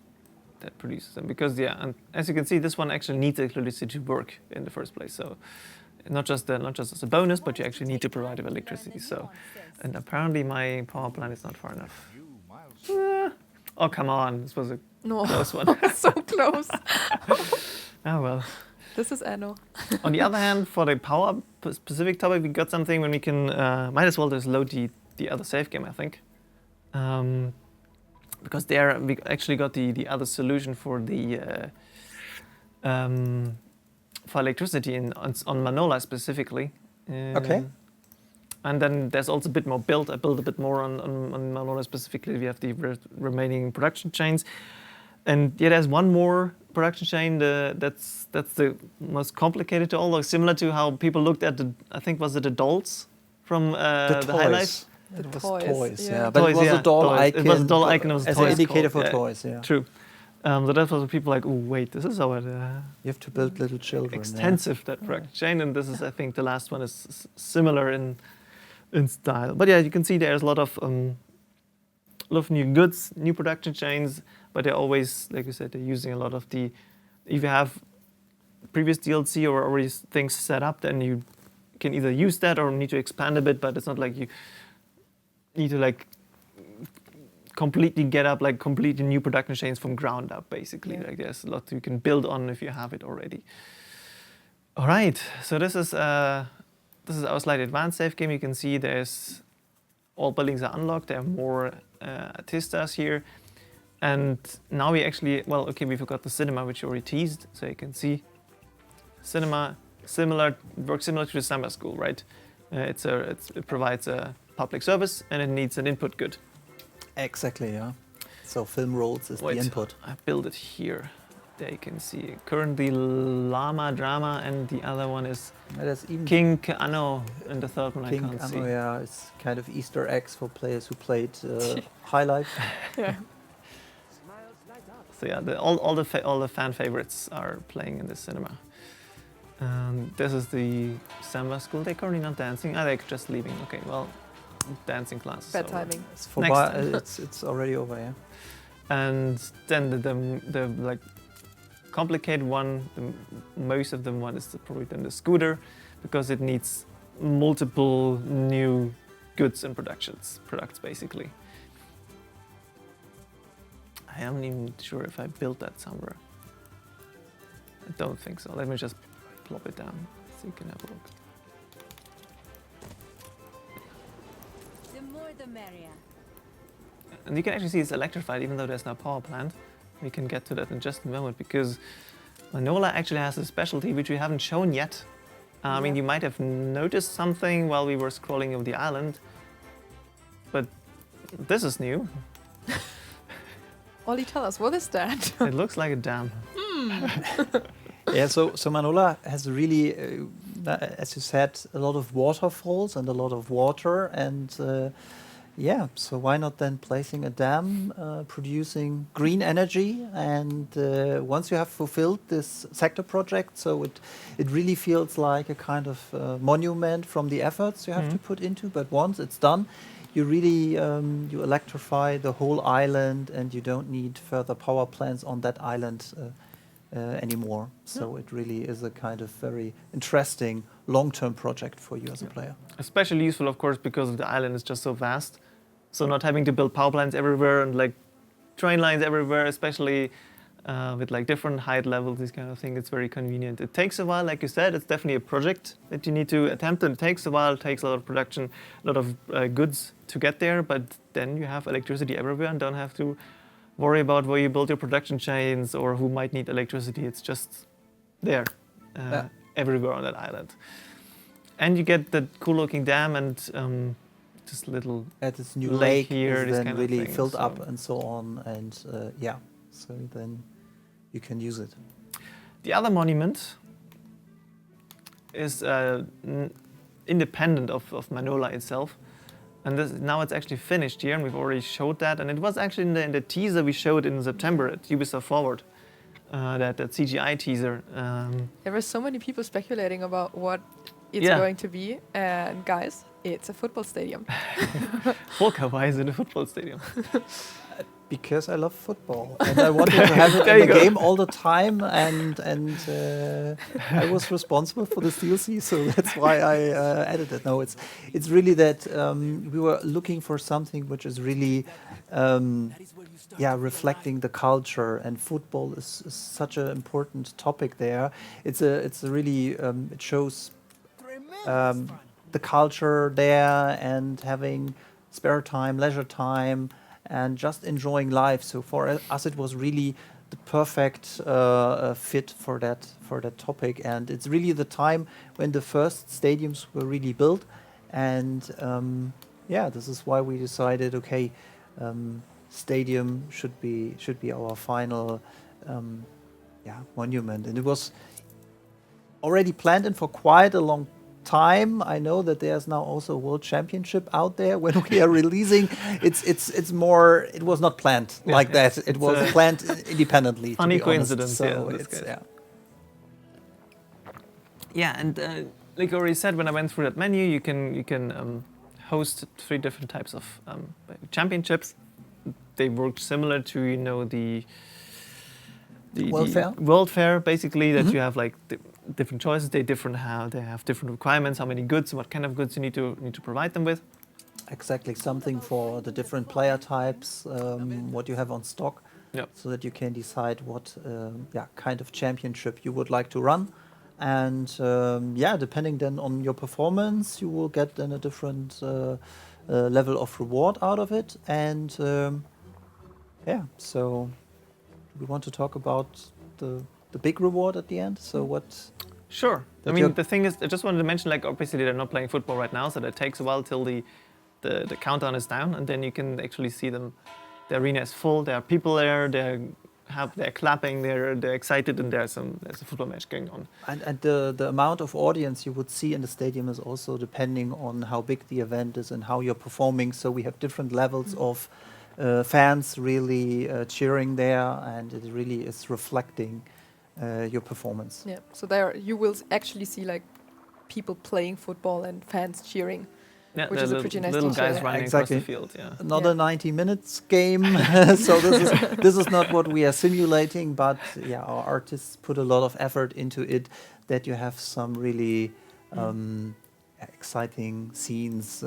that produces them. Because and as you can see, this one actually needs electricity to work in the first place. So not just as a bonus, but you actually need to provide with electricity. So, and apparently my power plant is not far enough. Oh come on, this was a close one. So close. Oh well. This is Anno. On the other hand, for the power specific topic, we got something when we can, might as well just load the other save game, I think. Because there we actually got the other solution for the for electricity on Manola specifically. Okay. And then there's also a bit more build. I built a bit more on Manola specifically. We have the remaining production chains. And there's one more production chain that's the most complicated to all, similar to how people looked at I think was it the dolls from the highlights? It was toys, toys, yeah. but Toys, it was a doll toys. icon. It was a doll icon, it was as toys an indicator called, for yeah. toys. Yeah, True. So that was what people like. Oh wait, this is how it. you have to build little children. Extensive that production chain, and this is I think the last one is similar in style. But yeah, you can see there's a lot of new goods, new production chains, but they're always, like you said, they're using a lot of the. If you have previous DLC or already things set up, then you can either use that or need to expand a bit. But it's not like you need to like completely get up like completely new production chains from ground up. Basically, like there's a lot you can build on if you have it already. All right, so this is our slightly advanced save game. You can see there's all buildings are unlocked. There are more artistas here. And now we actually, we forgot the cinema, which you already teased. So you can see cinema works similar to the summer school, right? It provides a public service and it needs an input good. Exactly, yeah. So film rolls is the input. I built it here. There you can see currently Llama Drama, and the other one is King Anno, and the third one King I can't Anno, see. yeah, it's kind of Easter eggs for players who played High Life. Yeah. So yeah, all the fan favorites are playing in this cinema. This is the summer school. They're currently not dancing. They're just leaving. Okay, well, dancing class. Bad timing. It's already over, yeah. And then the like complicated one, most of them one is probably then the scooter, because it needs multiple new goods and products basically. I am not even sure if I built that somewhere. I don't think so. Let me just plop it down so you can have a look. The more the merrier. And you can actually see it's electrified even though there's no power plant. We can get to that in just a moment because Manola actually has a specialty which we haven't shown yet. I mean, you might have noticed something while we were scrolling over the island, but this is new. Ollie, tell us, what is that? It looks like a dam. Yeah, so Manola has really, as you said, a lot of waterfalls and a lot of water, and yeah, so why not then placing a dam, producing green energy, and once you have fulfilled this sector project, so it really feels like a kind of monument from the efforts you have to put into, but once it's done, you really you electrify the whole island, and you don't need further power plants on that island anymore. So it really is a kind of very interesting long-term project for you as a player. Especially useful, of course, because the island is just so vast. So not having to build power plants everywhere and like train lines everywhere, especially with like different height levels, this kind of thing, it's very convenient. It takes a while, like you said, it's definitely a project that you need to attempt, and it takes a while, it takes a lot of production, a lot of goods to get there, but then you have electricity everywhere and don't have to worry about where you build your production chains or who might need electricity. It's just there, everywhere on that island. And you get that cool looking dam and this little This new lake here, is this then kind of really thing, filled so- up and so on, and yeah, so then you can use it. The other monument is independent of Manola itself. And now it's actually finished here, and we've already showed that. And it was actually in the teaser we showed in September at Ubisoft Forward, that CGI teaser. There were so many people speculating about what it's going to be, and guys, it's a football stadium. 𝗘𝗘𝗥𝗢𝗙 in a football stadium. Because I love football, and I wanted to have it in the game all the time, and I was responsible for this DLC, so that's why I added it. No, it's really that we were looking for something which is really, reflecting the culture, and football is such an important topic there. It's a really it shows the culture there, and having spare time, leisure time, and just enjoying life. So for us, it was really the perfect fit for that topic. And it's really the time when the first stadiums were really built. And this is why we decided, okay, stadium should be our final monument. And it was already planned in for quite a long time. I know that there's now also a world championship out there. When we are releasing, it's more. It was not planned like that. It was planned independently. Funny to be honest. coincidence. So this it's, case. yeah. Yeah, and like I already said, when I went through that menu, you can host 3 different types of championships. They work similar to the World Fair? World Fair, basically, that you have like different choices. They have different requirements, how many goods, what kind of goods you need to provide them with. Exactly, something for the different player types, what you have on stock, so that you can decide what kind of championship you would like to run. And depending then on your performance, you will get then a different level of reward out of it. And so we want to talk about the big reward at the end. So what? Sure. I mean, the thing is, I just wanted to mention, like, obviously they're not playing football right now, so that takes a while till the countdown is down, and then you can actually see them. The arena is full. There are people there. They're clapping. They're excited, and there's a football match going on. And the amount of audience you would see in the stadium is also depending on how big the event is and how you're performing. So we have different levels of fans really cheering there, and it really is reflecting your performance. Yeah, so there you will actually see like people playing football and fans cheering, which is a pretty nice little detail. guys running across the field. Yeah. Not a 90 minutes game, so this is not what we are simulating, but our artists put a lot of effort into it, that you have some really exciting scenes,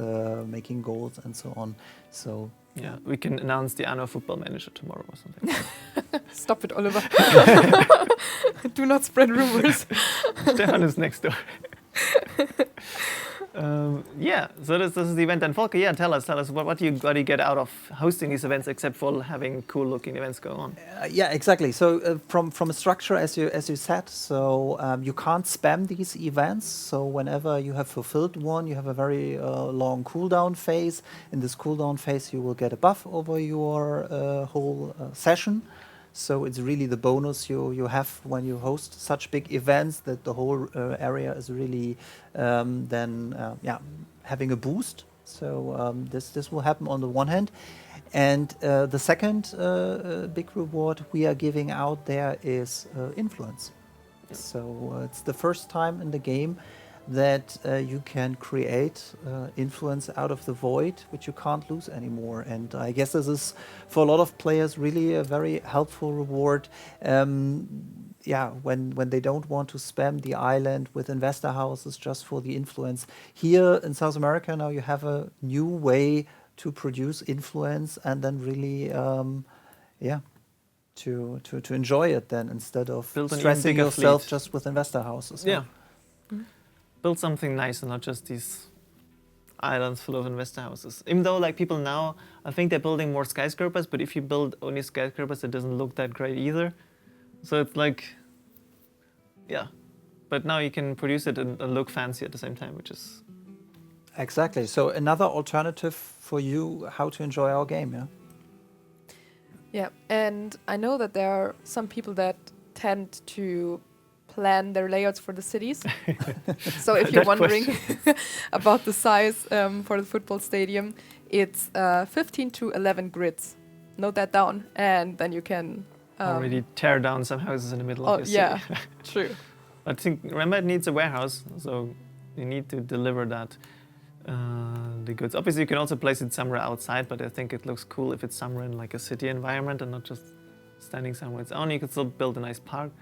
making goals and so on. So yeah, we can announce the Anno football manager tomorrow or something. Stop it, Oliver. Do not spread rumors. Stefan is next door. Yeah, so this is the event. And Volker, yeah, tell us, what do you get out of hosting these events, except for having cool-looking events go on? Yeah, exactly. So from a structure, as you said, so you can't spam these events. So whenever you have fulfilled one, you have a very long cooldown phase. In this cooldown phase, you will get a buff over your whole session. So it's really the bonus you have when you host such big events, that the whole area is really having a boost. So this will happen on the one hand. And the second big reward we are giving out there is influence. Yeah. So it's the first time in the game that you can create influence out of the void, which you can't lose anymore. And I guess this is, for a lot of players, really a very helpful reward. When they don't want to spam the island with investor houses just for the influence. Here in South America now you have a new way to produce influence, and then really to enjoy it then, instead of Build an stressing even bigger yourself fleet. just with investor houses. Yeah. Build something nice and not just these islands full of investor houses. Even though, like, people now, I think they're building more skyscrapers, but if you build only skyscrapers, it doesn't look that great either. So it's like, yeah. But now you can produce it and look fancy at the same time, which is... Exactly. So another alternative for you how to enjoy our game, yeah? Yeah, and I know that there are some people that tend to plan their layouts for the cities. So if you're That wondering about the size for the football stadium, it's 15 to 11 grids. Note that down, and then you can... already tear down some houses in the middle of your city. yeah, true. I think, remember, it needs a warehouse, so you need to deliver that, the goods. Obviously, you can also place it somewhere outside, but I think it looks cool if it's somewhere in like a city environment and not just standing somewhere its own. You could still build a nice park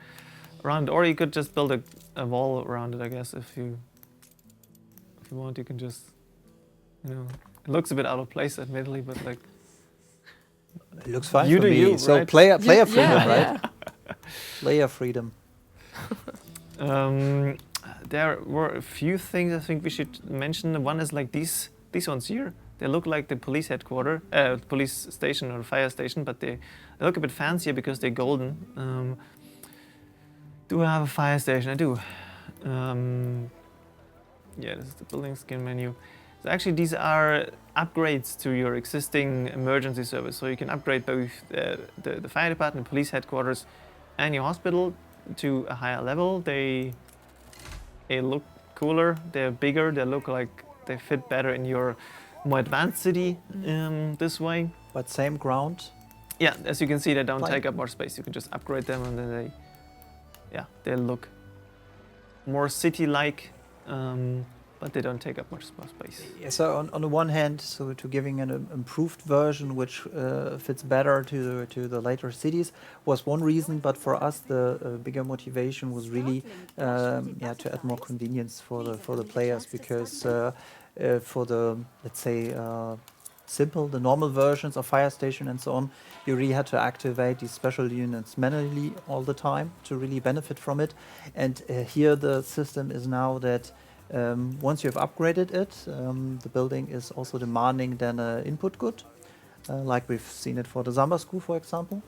around it, or you could just build a wall around it, I guess, if you want. You can just, it looks a bit out of place, admittedly, but like... It looks fine You for do me. you, So right? player freedom, yeah, right? yeah. Player freedom. There were a few things I think we should mention. One is like these ones here. They look like the police headquarters, police station or fire station, but they look a bit fancier because they're golden. Do I have a fire station? I do. Yeah, this is the building skin menu. So actually, these are upgrades to your existing emergency service. So you can upgrade both the fire department, police headquarters, and your hospital to a higher level. They look cooler, they're bigger, they look like they fit better in your more advanced city this way. But same ground. Yeah, as you can see, they don't Fine. take up more space. You can just upgrade them and then they look more city-like, but they don't take up much more space. Yeah, so on the one hand, so to giving an improved version which fits better to the later cities was one reason, but for us the bigger motivation was really to add more convenience for the players, because for the, let's say, the normal versions of Fire Station and so on, you really had to activate these special units manually all the time to really benefit from it. And here the system is now that once you have upgraded it, the building is also demanding then an input good, like we've seen it for the Samba School, for example,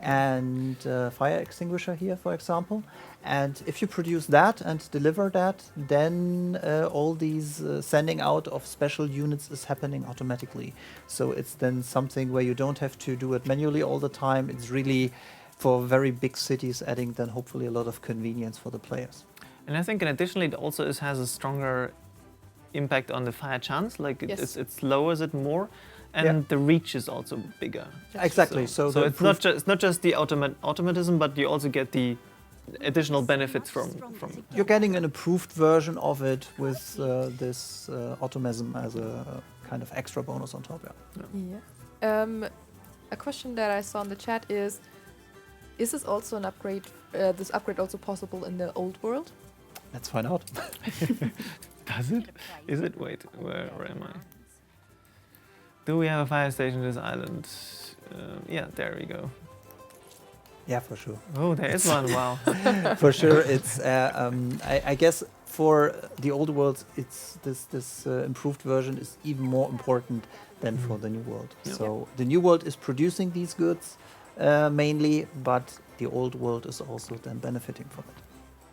and fire extinguisher here, for example. And if you produce that and deliver that, then all these sending out of special units is happening automatically. So it's then something where you don't have to do it manually all the time. It's really, for very big cities, adding then hopefully a lot of convenience for the players. And I think, additionally, it also has a stronger impact on the fire chance. Like Yes. it lowers it more, and the reach is also bigger. Exactly. So it's not just the automatism, but you also get the additional benefits from. you're getting an improved version of it with this automatism as a kind of extra bonus on top. Yeah. A question that I saw in the chat is this also an upgrade? This upgrade also possible in the old world? Let's find out. Does it? Is it? Wait, where am I? Do we have a fire station on this island? Yeah, there we go. Yeah, for sure. Oh, there is one. Wow. For sure, it's. I guess for the old worlds, it's this improved version is even more important than for the new world. Yeah. So the new world is producing these goods mainly, but the old world is also then benefiting from it.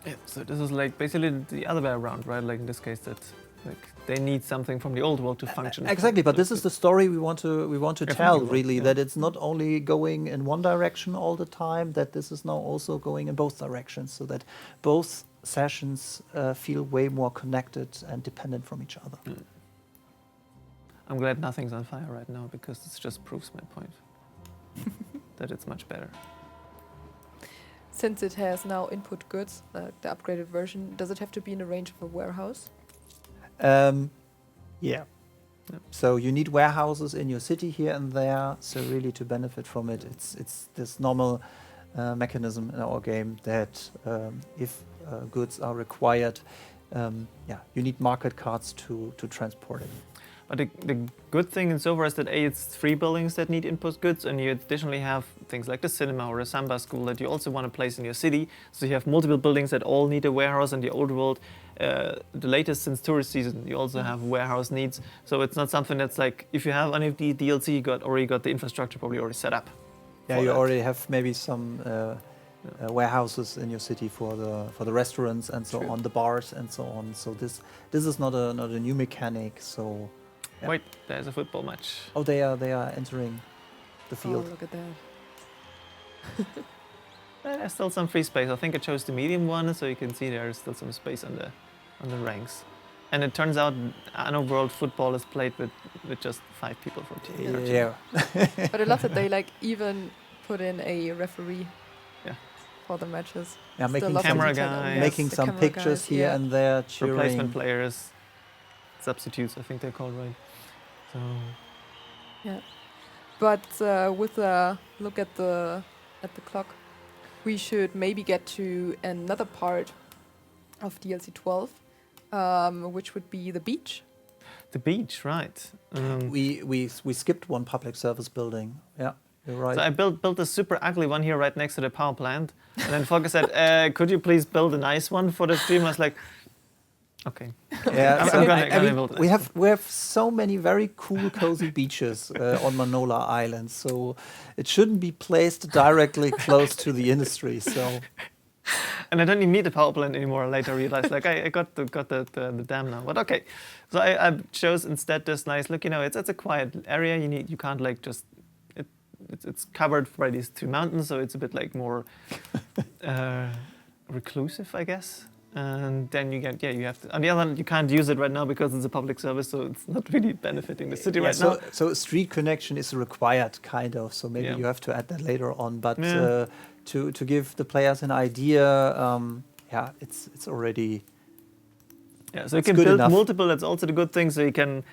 Yeah, so this is like basically the other way around, right? Like in this case, that like they need something from the old world to function. Exactly, but this is the story we want to Yeah, tell. from the world, Really, yeah. that it's not only going in one direction all the time. That this is now also going in both directions, so that both sessions feel way more connected and dependent from each other. I'm glad nothing's on fire right now because this just proves my point that it's much better. Since it has now input goods, the upgraded version, does it have to be in the range of a warehouse? Yeah. Yep. So you need warehouses in your city here and there. So really, to benefit from it, it's this normal mechanism in our game that if goods are required, you need market carts to transport it. But the good thing in so far is that it's 3 buildings that need input goods, and you additionally have things like the cinema or a samba school that you also want to place in your city. So you have multiple buildings that all need a warehouse. In the old world, the latest since tourist season, you also have warehouse needs. So it's not something that's like, if you have any of the DLC, you already got the infrastructure probably already set up. Yeah, for you that. already have maybe some warehouses in your city for the restaurants and so True. on, the bars and so on. So this is not a new mechanic. So yeah. Wait, there's a football match. oh, they are entering the field. Oh, look at that. There's still some free space. I think I chose the medium one, so you can see there's still some space on the ranks. And it turns out Anno World football is played with just 5 people for a team. Yeah. But I love that they like even put in a referee Yeah. for the matches. Yeah, Still making love some, Camera detail on guys. this, making the some camera pictures guys, here yeah. and there, cheering. Replacement players, substitutes, I think they're called, right? So But with a look at the clock, we should maybe get to another part of DLC 12, which would be the beach. the beach, right? We skipped one public service building. Yeah, you're right. So I built this super ugly one here right next to the power plant, and then Volker said, "Could you please build a nice one for the stream?" I was like, "Okay." Yeah, I'm so gonna build it. we have so many very cool, cozy beaches on Manola Island, so it shouldn't be placed directly close to the industry. So And I don't even need the power plant anymore. I later realized, like, I got the dam now. But okay, so I chose instead this nice look. You know, it's a quiet area. You can't like just it's covered by these 2 mountains, so it's a bit like more reclusive, I guess. And then you have to. On the other hand, you can't use it right now because it's a public service, so it's not really benefiting the city right now. So street connection is required, kind of. So maybe Yeah. you have to add that later on. But Yeah. to give the players an idea, it's already. Yeah, so you It's can good build enough. multiple. That's also the good thing. So you can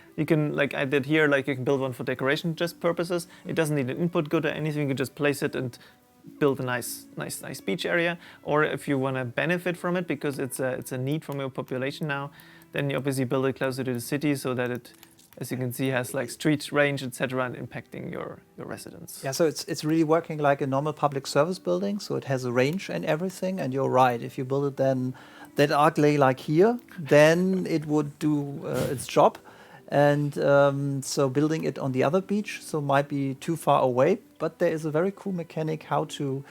like I did here, like you can build one for decoration just purposes. It doesn't need an input good or anything. You can just place it and build a nice beach area. Or if you want to benefit from it because it's a need from your population now, then you obviously build it closer to the city so that it, as you can see, has like street range, etc., and impacting your residents. Yeah, so it's really working like a normal public service building. So it has a range and everything. And you're right. If you build it then that ugly like here, then it would do its job. And so building it on the other beach, so might be too far away. But there is a very cool mechanic how to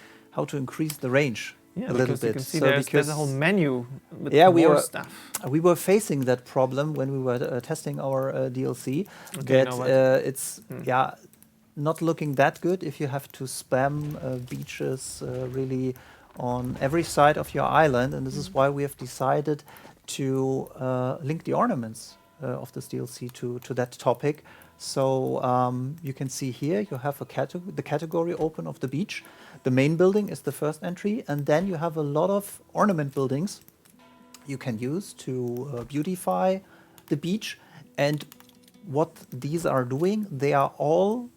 increase the range Yeah, a little because bit. you can see So there's a whole menu with Yeah, we more were- stuff. We were facing that problem when we were testing our DLC. Okay, That now what? it's not looking that good if you have to spam beaches really on every side of your island, and this is why we have decided to link the ornaments of this DLC to that topic. So you can see here you have the category open of the beach. The main building is the first entry, and then you have a lot of ornament buildings you can use to beautify the beach. And what these are doing, they are all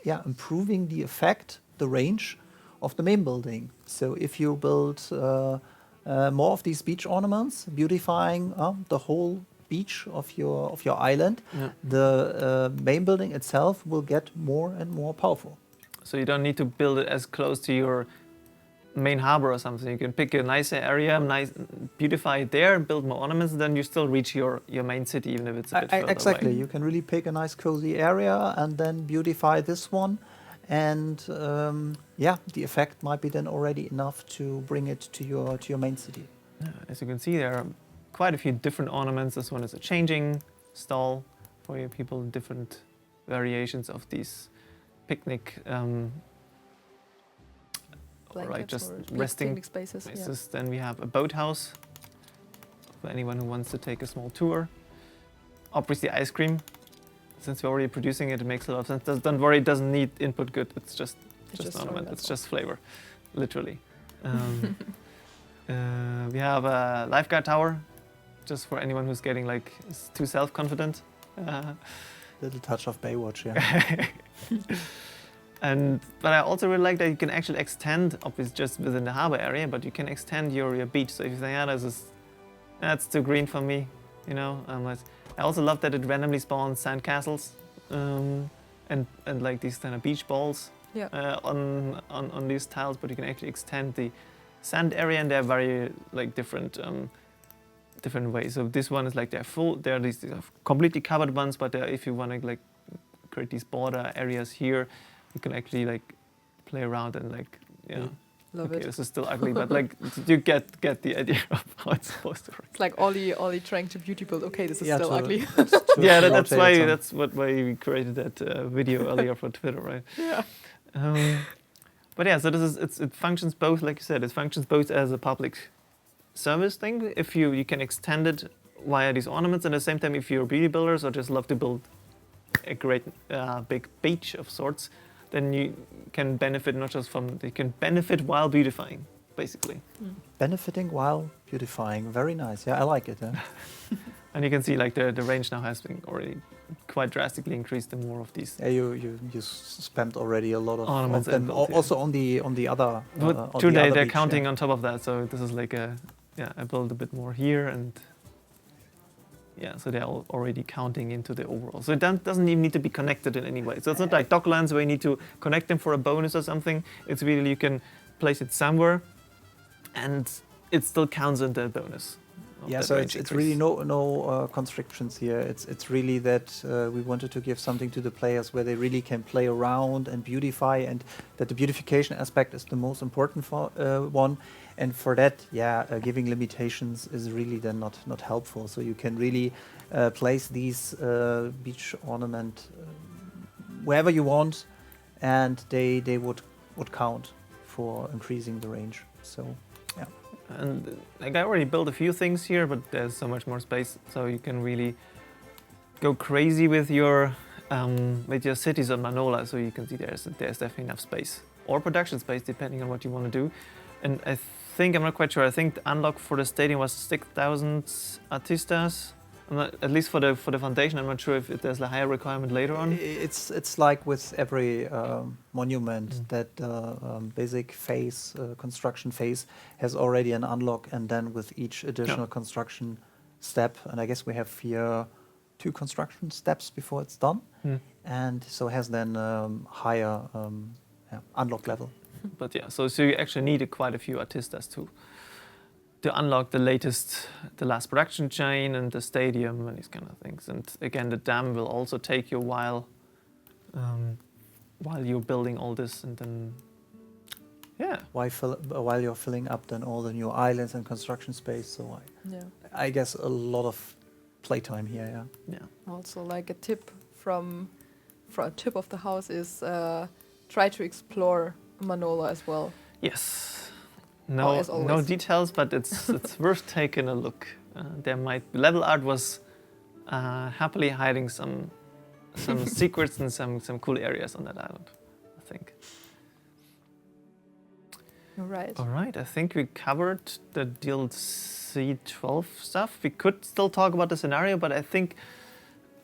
improving the effect, the range of the main building. So if you build more of these beach ornaments, beautifying the whole beach of your island, Yeah. the main building itself will get more and more powerful. So you don't need to build it as close to your main harbor or something. You can pick a nicer area, beautify it there, build more ornaments, then you still reach your main city, even if it's a bit further Exactly. away. You can really pick a nice cozy area and then beautify this one. And yeah, the effect might be then already enough to bring it to your main city. As you can see, there are quite a few different ornaments. This one is a changing stall for your people, different variations of these picnic Blankets just or resting picnic spaces. Yeah. places. Then we have a boathouse for anyone who wants to take a small tour. Obviously ice cream. Since we're already producing it, it makes a lot of sense. Don't worry, it doesn't need input good. It's just ornament. It's just flavor, literally. We have a lifeguard tower, just for anyone who's getting like too self-confident. Little touch of Baywatch, yeah. But I also really like that you can actually extend, obviously just within the harbor area, but you can extend your beach. So if you think, yeah, that's too green for me, you know. I also love that it randomly spawns sand castles and like these kind of beach balls on these tiles, but you can actually extend the sand area, and they're very like different ways. So this one is like they're these completely covered ones, but if you want to like create these border areas here, you can actually like play around and like Love okay, it. this is still ugly, but like you get the idea of how it's supposed to work. It's like Ollie trying to beauty build. Okay, this is still ugly. Yeah, that's why we created that video earlier for Twitter, right? Yeah. But yeah, so it functions both, like you said, it functions both as a public service thing. If you can extend it via these ornaments, and at the same time, if you're beauty builders or just love to build a great big beach of sorts, then you can benefit not just you can benefit while beautifying, basically. Benefiting while beautifying. Very nice. Yeah, I like it. Yeah. And you can see like the range now has been already quite drastically increased. The more of these. Yeah, you spent already a lot of ornaments them. and built, Also on the other. Today they're beach, counting on top of that, so this is like I built a bit more here, and so they're already counting into the overall. So it doesn't even need to be connected in any way. So it's not like Docklands where you need to connect them for a bonus or something. It's really you can place it somewhere, and it still counts in the bonus. Yeah, so it's really no constrictions here. It's really that we wanted to give something to the players where they really can play around and beautify, and that the beautification aspect is the most important one. And for that, giving limitations is really then not helpful. So you can really place these beach ornament wherever you want, and they would count for increasing the range. So. And like I already built a few things here, but there's so much more space, so you can really go crazy with your cities on Manola. So you can see there's definitely enough space or production space depending on what you want to do. And I'm not quite sure. I think the unlock for the stadium was 6,000 artistas. At least for the foundation. I'm not sure if there's a higher requirement later on. It's like with every monument that basic phase, construction phase, has already an unlock, and then with each additional construction step, and I guess we have here 2 construction steps before it's done, and so has then higher unlock level. But so you actually need quite a few artistas to unlock the last production chain and the stadium and these kind of things. And again, the dam will also take you a while you're building all this, and then while you're filling up then all the new islands and construction space. So I guess a lot of playtime here. Yeah. Also, like a tip from a tip of the house is try to explore Manola as well. Yes. No details, but it's worth taking a look. Level art was happily hiding some secrets and some cool areas on that island, I think. Right. All right, I think we covered the DLC 12 stuff. We could still talk about the scenario, but I think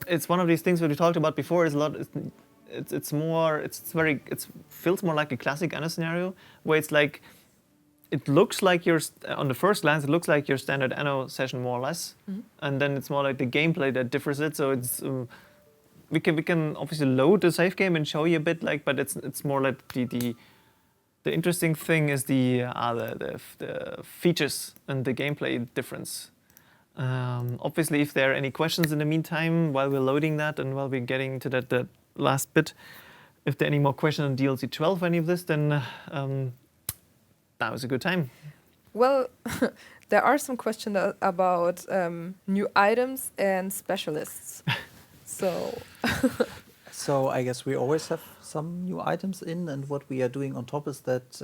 it's one of these things that we talked about before. It feels more like a classic Anno scenario, where it's like. It looks like on the first glance, it looks like your standard Anno session more or less, and then it's more like the gameplay that differs it. So it's we can obviously load the save game and show you a bit, like, but it's more like the interesting thing is the features and the gameplay difference. Obviously, if there are any questions in the meantime while we're loading that and while we're getting to that last bit, if there are any more questions on DLC 12 or any of this, then now is a good time. Well, there are some questions about new items and specialists. So, So I guess we always have some new items in, and what we are doing on top is that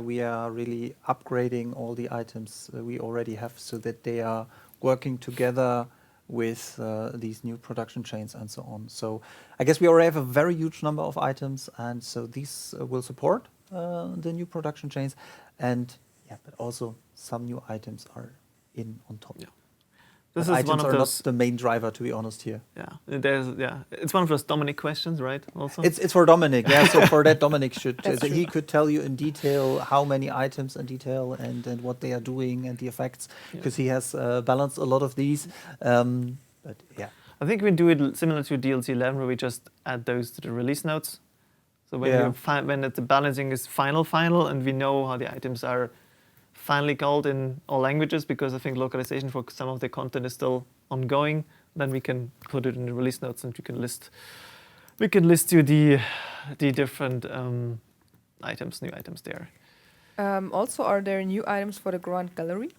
we are really upgrading all the items we already have so that they are working together with these new production chains and so on. So I guess we already have a very huge number of items, and so these will support the new production chains, and yeah, but also some new items are in on top. Yeah. This This is items one of are those. not the main driver, to be honest here. It's one of those Dominic questions, right? Also. It's for Dominic, yeah. So for that, Dominic should That's he true. could tell you in detail how many items in detail and what they are doing and the effects, because he has balanced a lot of these. But yeah, I think we do it similar to DLC 11, where we just add those to the release notes. So when when the balancing is final, and we know how the items are finally called in all languages, because I think localization for some of the content is still ongoing, then we can put it in the release notes and we can list you the different new items there. also, are there new items for the Grand Gallery?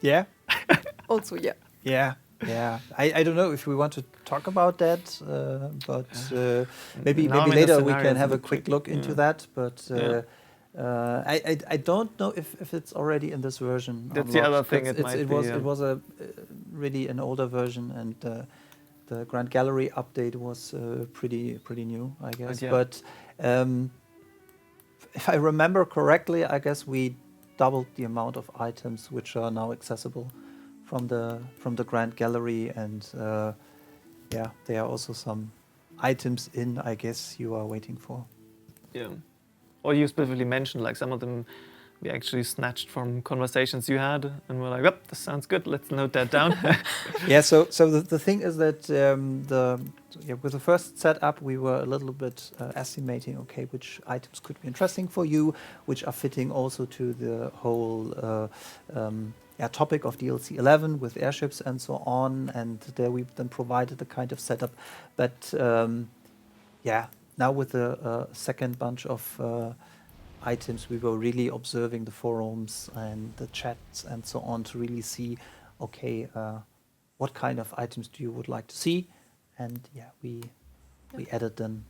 yeah, Also, yeah. yeah. I don't know if we want to talk about that, but maybe Now I'm in the later we scenario, can it's a have a bit quick tricky. look into Yeah. that. But Yeah. I don't know if it's already in this version. That's the other thing, because it might be, it was a really an older version, and the Grand Gallery update was pretty new, I guess. yeah. But if I remember correctly, I guess we doubled the amount of items which are now accessible from the Grand Gallery, and yeah, there are also some items in, I guess, you are waiting for. Yeah. Or you specifically mentioned, like, some of them we actually snatched from conversations you had, and we're like, "Yep, this sounds good. Let's note that down." Yeah, so the thing is that with the first setup, we were a little bit estimating, okay, which items could be interesting for you, which are fitting also to the whole topic of DLC 11 with airships and so on, and there we then provided a kind of setup. But now with the second bunch of items, we were really observing the forums and the chats and so on to really see, okay, what kind of items do you would like to see? And yeah, we added then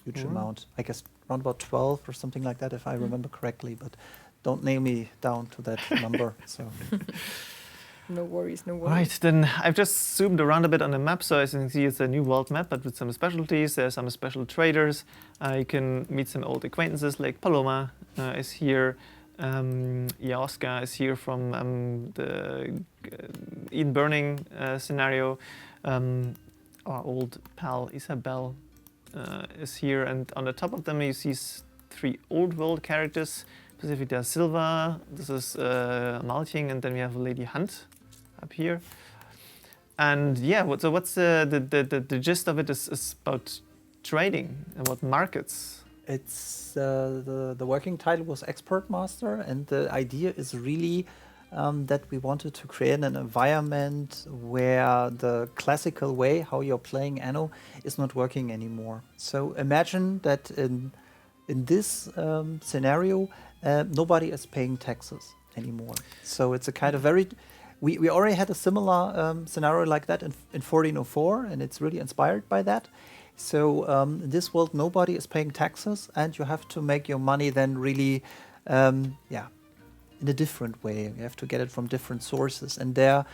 huge amount, I guess around about 12 or something like that, if I remember correctly, but don't nail me down to that number. So No worries, no worries. Right, then I've just zoomed around a bit on the map, so as you can see it's a new world map, but with some specialties. There's some special traders. You can meet some old acquaintances, like Paloma is here. Jaska is here from the Eden Burning scenario. Our old pal Isabel is here, and on the top of them you see 3 old world characters. Specifically, there's Silva, this is Malting, and then we have Lady Hunt up here. And yeah, so what's the gist of it is about trading and about markets. it's the working title was Expert Master, and the idea is really that we wanted to create an environment where the classical way how you're playing Anno is not working anymore. So imagine that in this scenario, nobody is paying taxes anymore. So it's a kind of very... We already had a similar scenario like that in 1404, and it's really inspired by that. So in this world, nobody is paying taxes, and you have to make your money then really, in a different way. You have to get it from different sources. And there,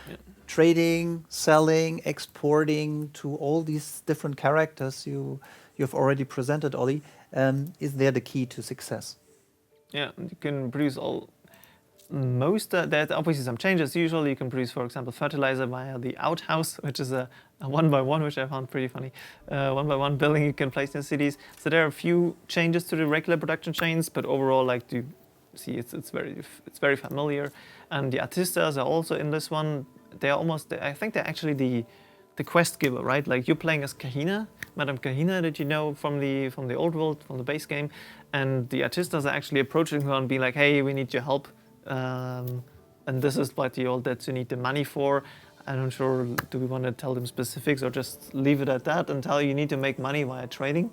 trading, selling, exporting to all these different characters you've already presented, Ollie, is there the key to success. Yeah, you can produce there's obviously some changes. Usually you can produce, for example, fertilizer via the outhouse, which is a 1x1, which I found pretty funny. 1x1 building you can place in cities. So there are a few changes to the regular production chains, but overall, like, you see, it's very familiar. And the artistas are also in this one. they're almost, I think they're actually the quest giver, right? Like you're playing as 𝗘𝗧𝗏, Madame 𝗘𝗧𝗏 that you know from the old world, from the base game, and the artistas are actually approaching her and being like, hey, we need your help, and this is what that you need the money for. I'm not sure, do we want to tell them specifics or just leave it at that and tell you need to make money via trading?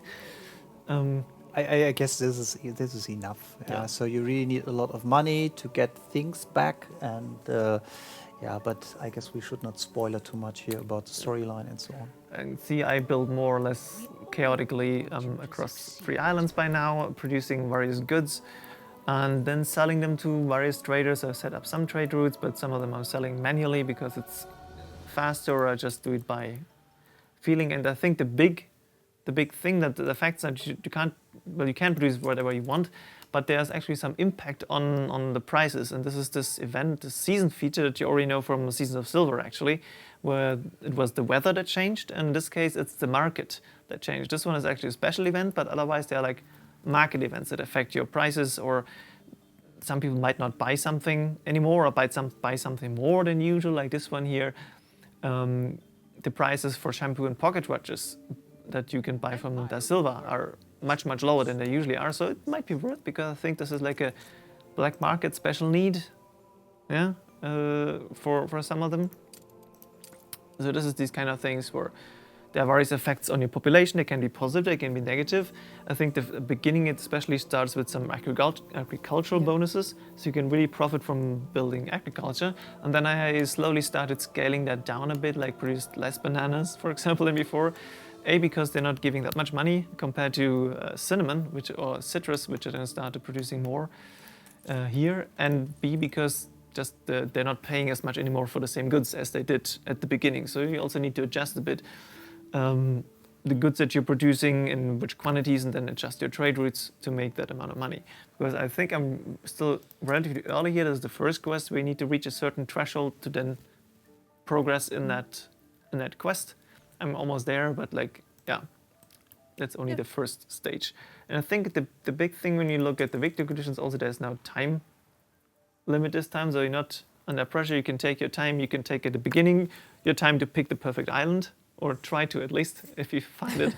I guess this is enough. Yeah. So you really need a lot of money to get things back, and but I guess we should not spoil it too much here about the storyline and so on. And see, I build more or less chaotically across 3 islands by now, producing various goods and then selling them to various traders. I've set up some trade routes, but some of them I'm selling manually because it's faster, or I just do it by feeling. And I think the big thing that the fact that you can produce whatever you want, but there's actually some impact on the prices. And this is this event, the season feature that you already know from the Seasons of Silver, actually, where it was the weather that changed. And in this case, it's the market that changed. This one is actually a special event, but otherwise they're like market events that affect your prices, or some people might not buy something anymore or buy something more than usual, like this one here. The prices for shampoo and pocket watches that you can buy from Da Silva are much lower than they usually are, so it might be worth, because I think this is like a black market special need, for some of them. So this is these kind of things where there are various effects on your population. They can be positive, they can be negative. I think the beginning it especially starts with some agricultural bonuses, so you can really profit from building agriculture. And then I slowly started scaling that down a bit, like produced less bananas, for example, than before. A, because they're not giving that much money compared to cinnamon, or citrus, which I then started producing more here. And B, because just they're not paying as much anymore for the same goods as they did at the beginning. So you also need to adjust a bit the goods that you're producing in which quantities, and then adjust your trade routes to make that amount of money. Because I think I'm still relatively early here. There's the first quest where you need to reach a certain threshold to then progress in that quest. I'm almost there, but that's only the first stage. And I think the big thing when you look at the victory conditions, also there's now time limit this time, so you're not under pressure. You can take your time. You can take at the beginning your time to pick the perfect island, or try to, at least, if you find it,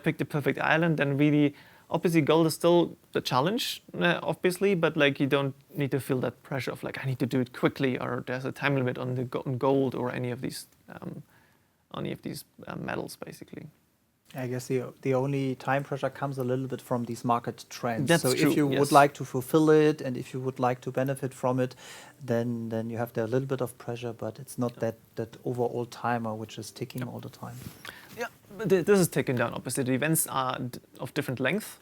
pick the perfect island. Then really, obviously gold is still the challenge, obviously, but you don't need to feel that pressure of I need to do it quickly, or there's a time limit on gold or any of these metals, basically. I guess the only time pressure comes a little bit from these market trends. That's so true, if you would like to fulfill it, and if you would like to benefit from it, then you have there a little bit of pressure, but it's not that overall timer which is ticking all the time. Yeah, but this is taken down. Obviously, the events are of different length,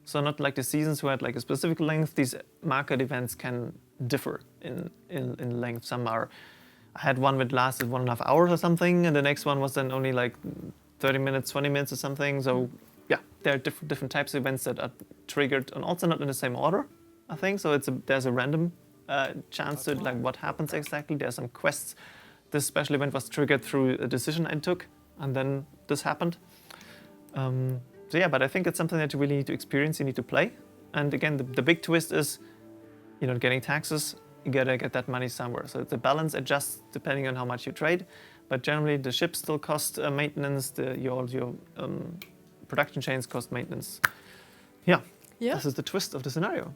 so not like the seasons who had a specific length. These market events can differ in length. Some are. I had one that lasted 1.5 hours or something, and the next one was then only 30 minutes, 20 minutes or something. So yeah, there are different types of events that are triggered, and also not in the same order, I think. So there's a random chance to what happens exactly. There are some quests. This special event was triggered through a decision I took, and then this happened. So yeah, but I think it's something that you really need to experience, you need to play. And again, the big twist is you're not getting taxes, you gotta get that money somewhere. So the balance adjusts depending on how much you trade. But generally, the ships still cost maintenance. Your production chains cost maintenance. Yeah. This is the twist of the scenario.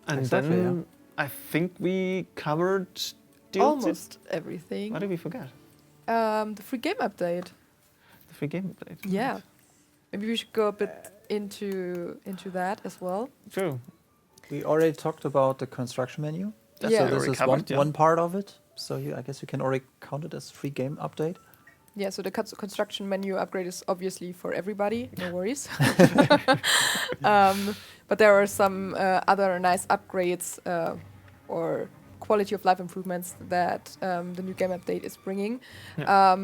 And exactly, then I think we covered almost everything. What did we forget? The free game update. The free game update. Yeah. Right. Maybe we should go a bit into that as well. True. We already talked about the construction menu. Yeah. So this is covered, one part of it. So I guess you can already count it as free game update. Yeah, so the construction menu upgrade is obviously for everybody, no worries. But there are some other nice upgrades or quality of life improvements that the new game update is bringing. Yeah.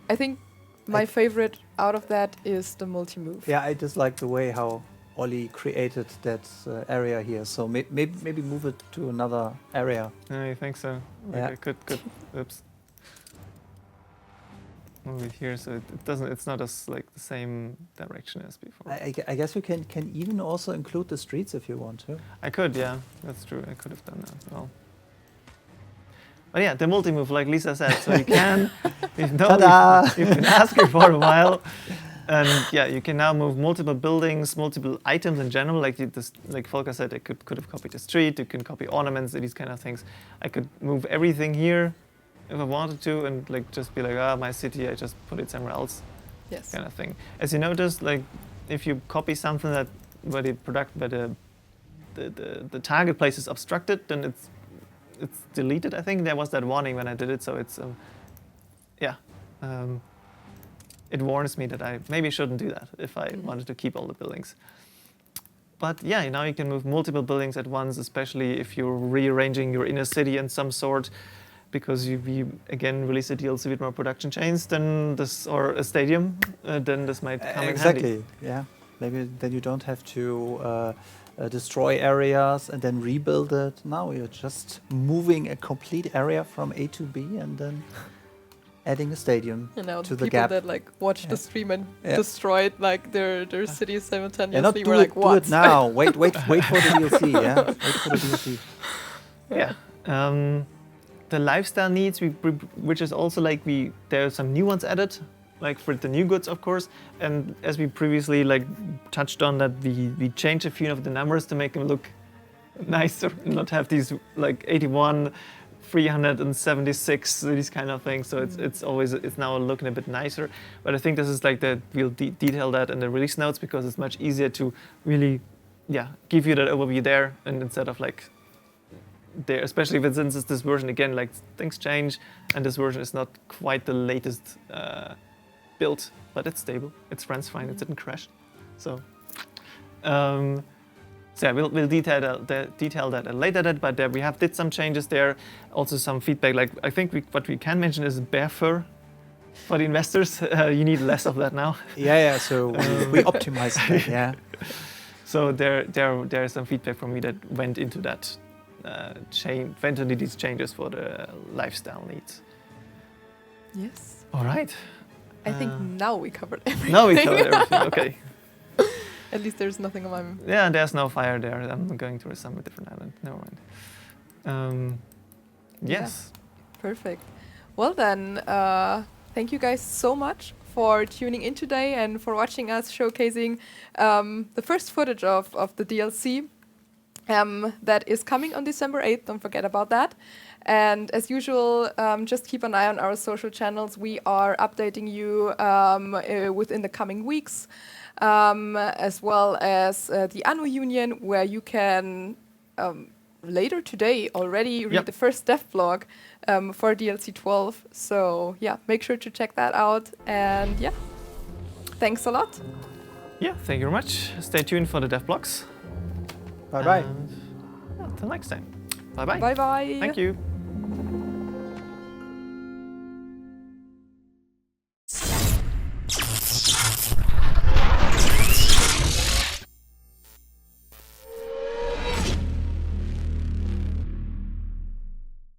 I think my favorite out of that is the multi-move. Yeah, I just like the way how Olli created that area here. So maybe move it to another area. I think so. Yeah. Okay, good. Oops. Move it here, so it doesn't. It's not as the same direction as before. I guess you can even also include the streets if you want to. I could, yeah, that's true. I could have done that as well. But yeah, the multi-move, like Lisa said, so you can, Ta-da! you've been asking for a while, and yeah, you can now move multiple buildings, multiple items in general. Like Volker said, I could have copied the street. You can copy ornaments, these kind of things. I could move everything here if I wanted to, and like just be like, my city, I just put it somewhere else, Yes. kind of thing. As you noticed, like if you copy something that where the target place is obstructed, then it's deleted. I think there was that warning when I did it, so it's it warns me that I maybe shouldn't do that if I wanted to keep all the buildings. But yeah, now you can move multiple buildings at once, especially if you're rearranging your inner city in some sort, because you again release a DLC with more production chains than this, or a stadium, then this might come in handy. Exactly. Yeah. Maybe then you don't have to destroy areas and then rebuild it. Now you're just moving a complete area from A to B and then adding a stadium You know, to the the people gap. that like watched the Yeah. stream and Yeah. destroyed like their cities simultaneously Yeah, not were do like, it, do what? it now. Wait for the DLC. Yeah, wait for the DLC. Yeah. The lifestyle needs, which is also like there are some new ones added, like for the new goods, of course. And as we previously like touched on, that we changed a few of the numbers to make them look nicer, and not have these like 81, 376, these kind of things. So it's now looking a bit nicer. But I think this is like we'll detail that in the release notes, because it's much easier to really, give you that overview there, and instead of like there, especially since it's this version again, like things change, and this version is not quite the latest build, but it's stable, it's runs fine, it didn't crash. So, we'll detail that at a later date, but we did some changes there, also some feedback. Like I think what we can mention is bear fur for the investors. You need less of that now. Yeah. So we optimized that. Yeah. So there is some feedback from me that went into that. Went into these changes for the lifestyle needs. Yes. All right. I think now we covered everything. Now we covered everything. Okay. At least there's nothing on my... Yeah, there's no fire there. I'm going to some different island. Never mind. Yes. Perfect. Well then, thank you guys so much for tuning in today and for watching us showcasing the first footage of the DLC. That is coming on December 8th, don't forget about that. And as usual, just keep an eye on our social channels. We are updating you within the coming weeks, as well as the Anno Union, where you can later today already read the first dev blog for DLC 12. So yeah, make sure to check that out. And yeah, thanks a lot. Yeah, thank you very much. Stay tuned for the dev blogs. Bye bye. Until next time. Bye bye. Bye bye. Thank you.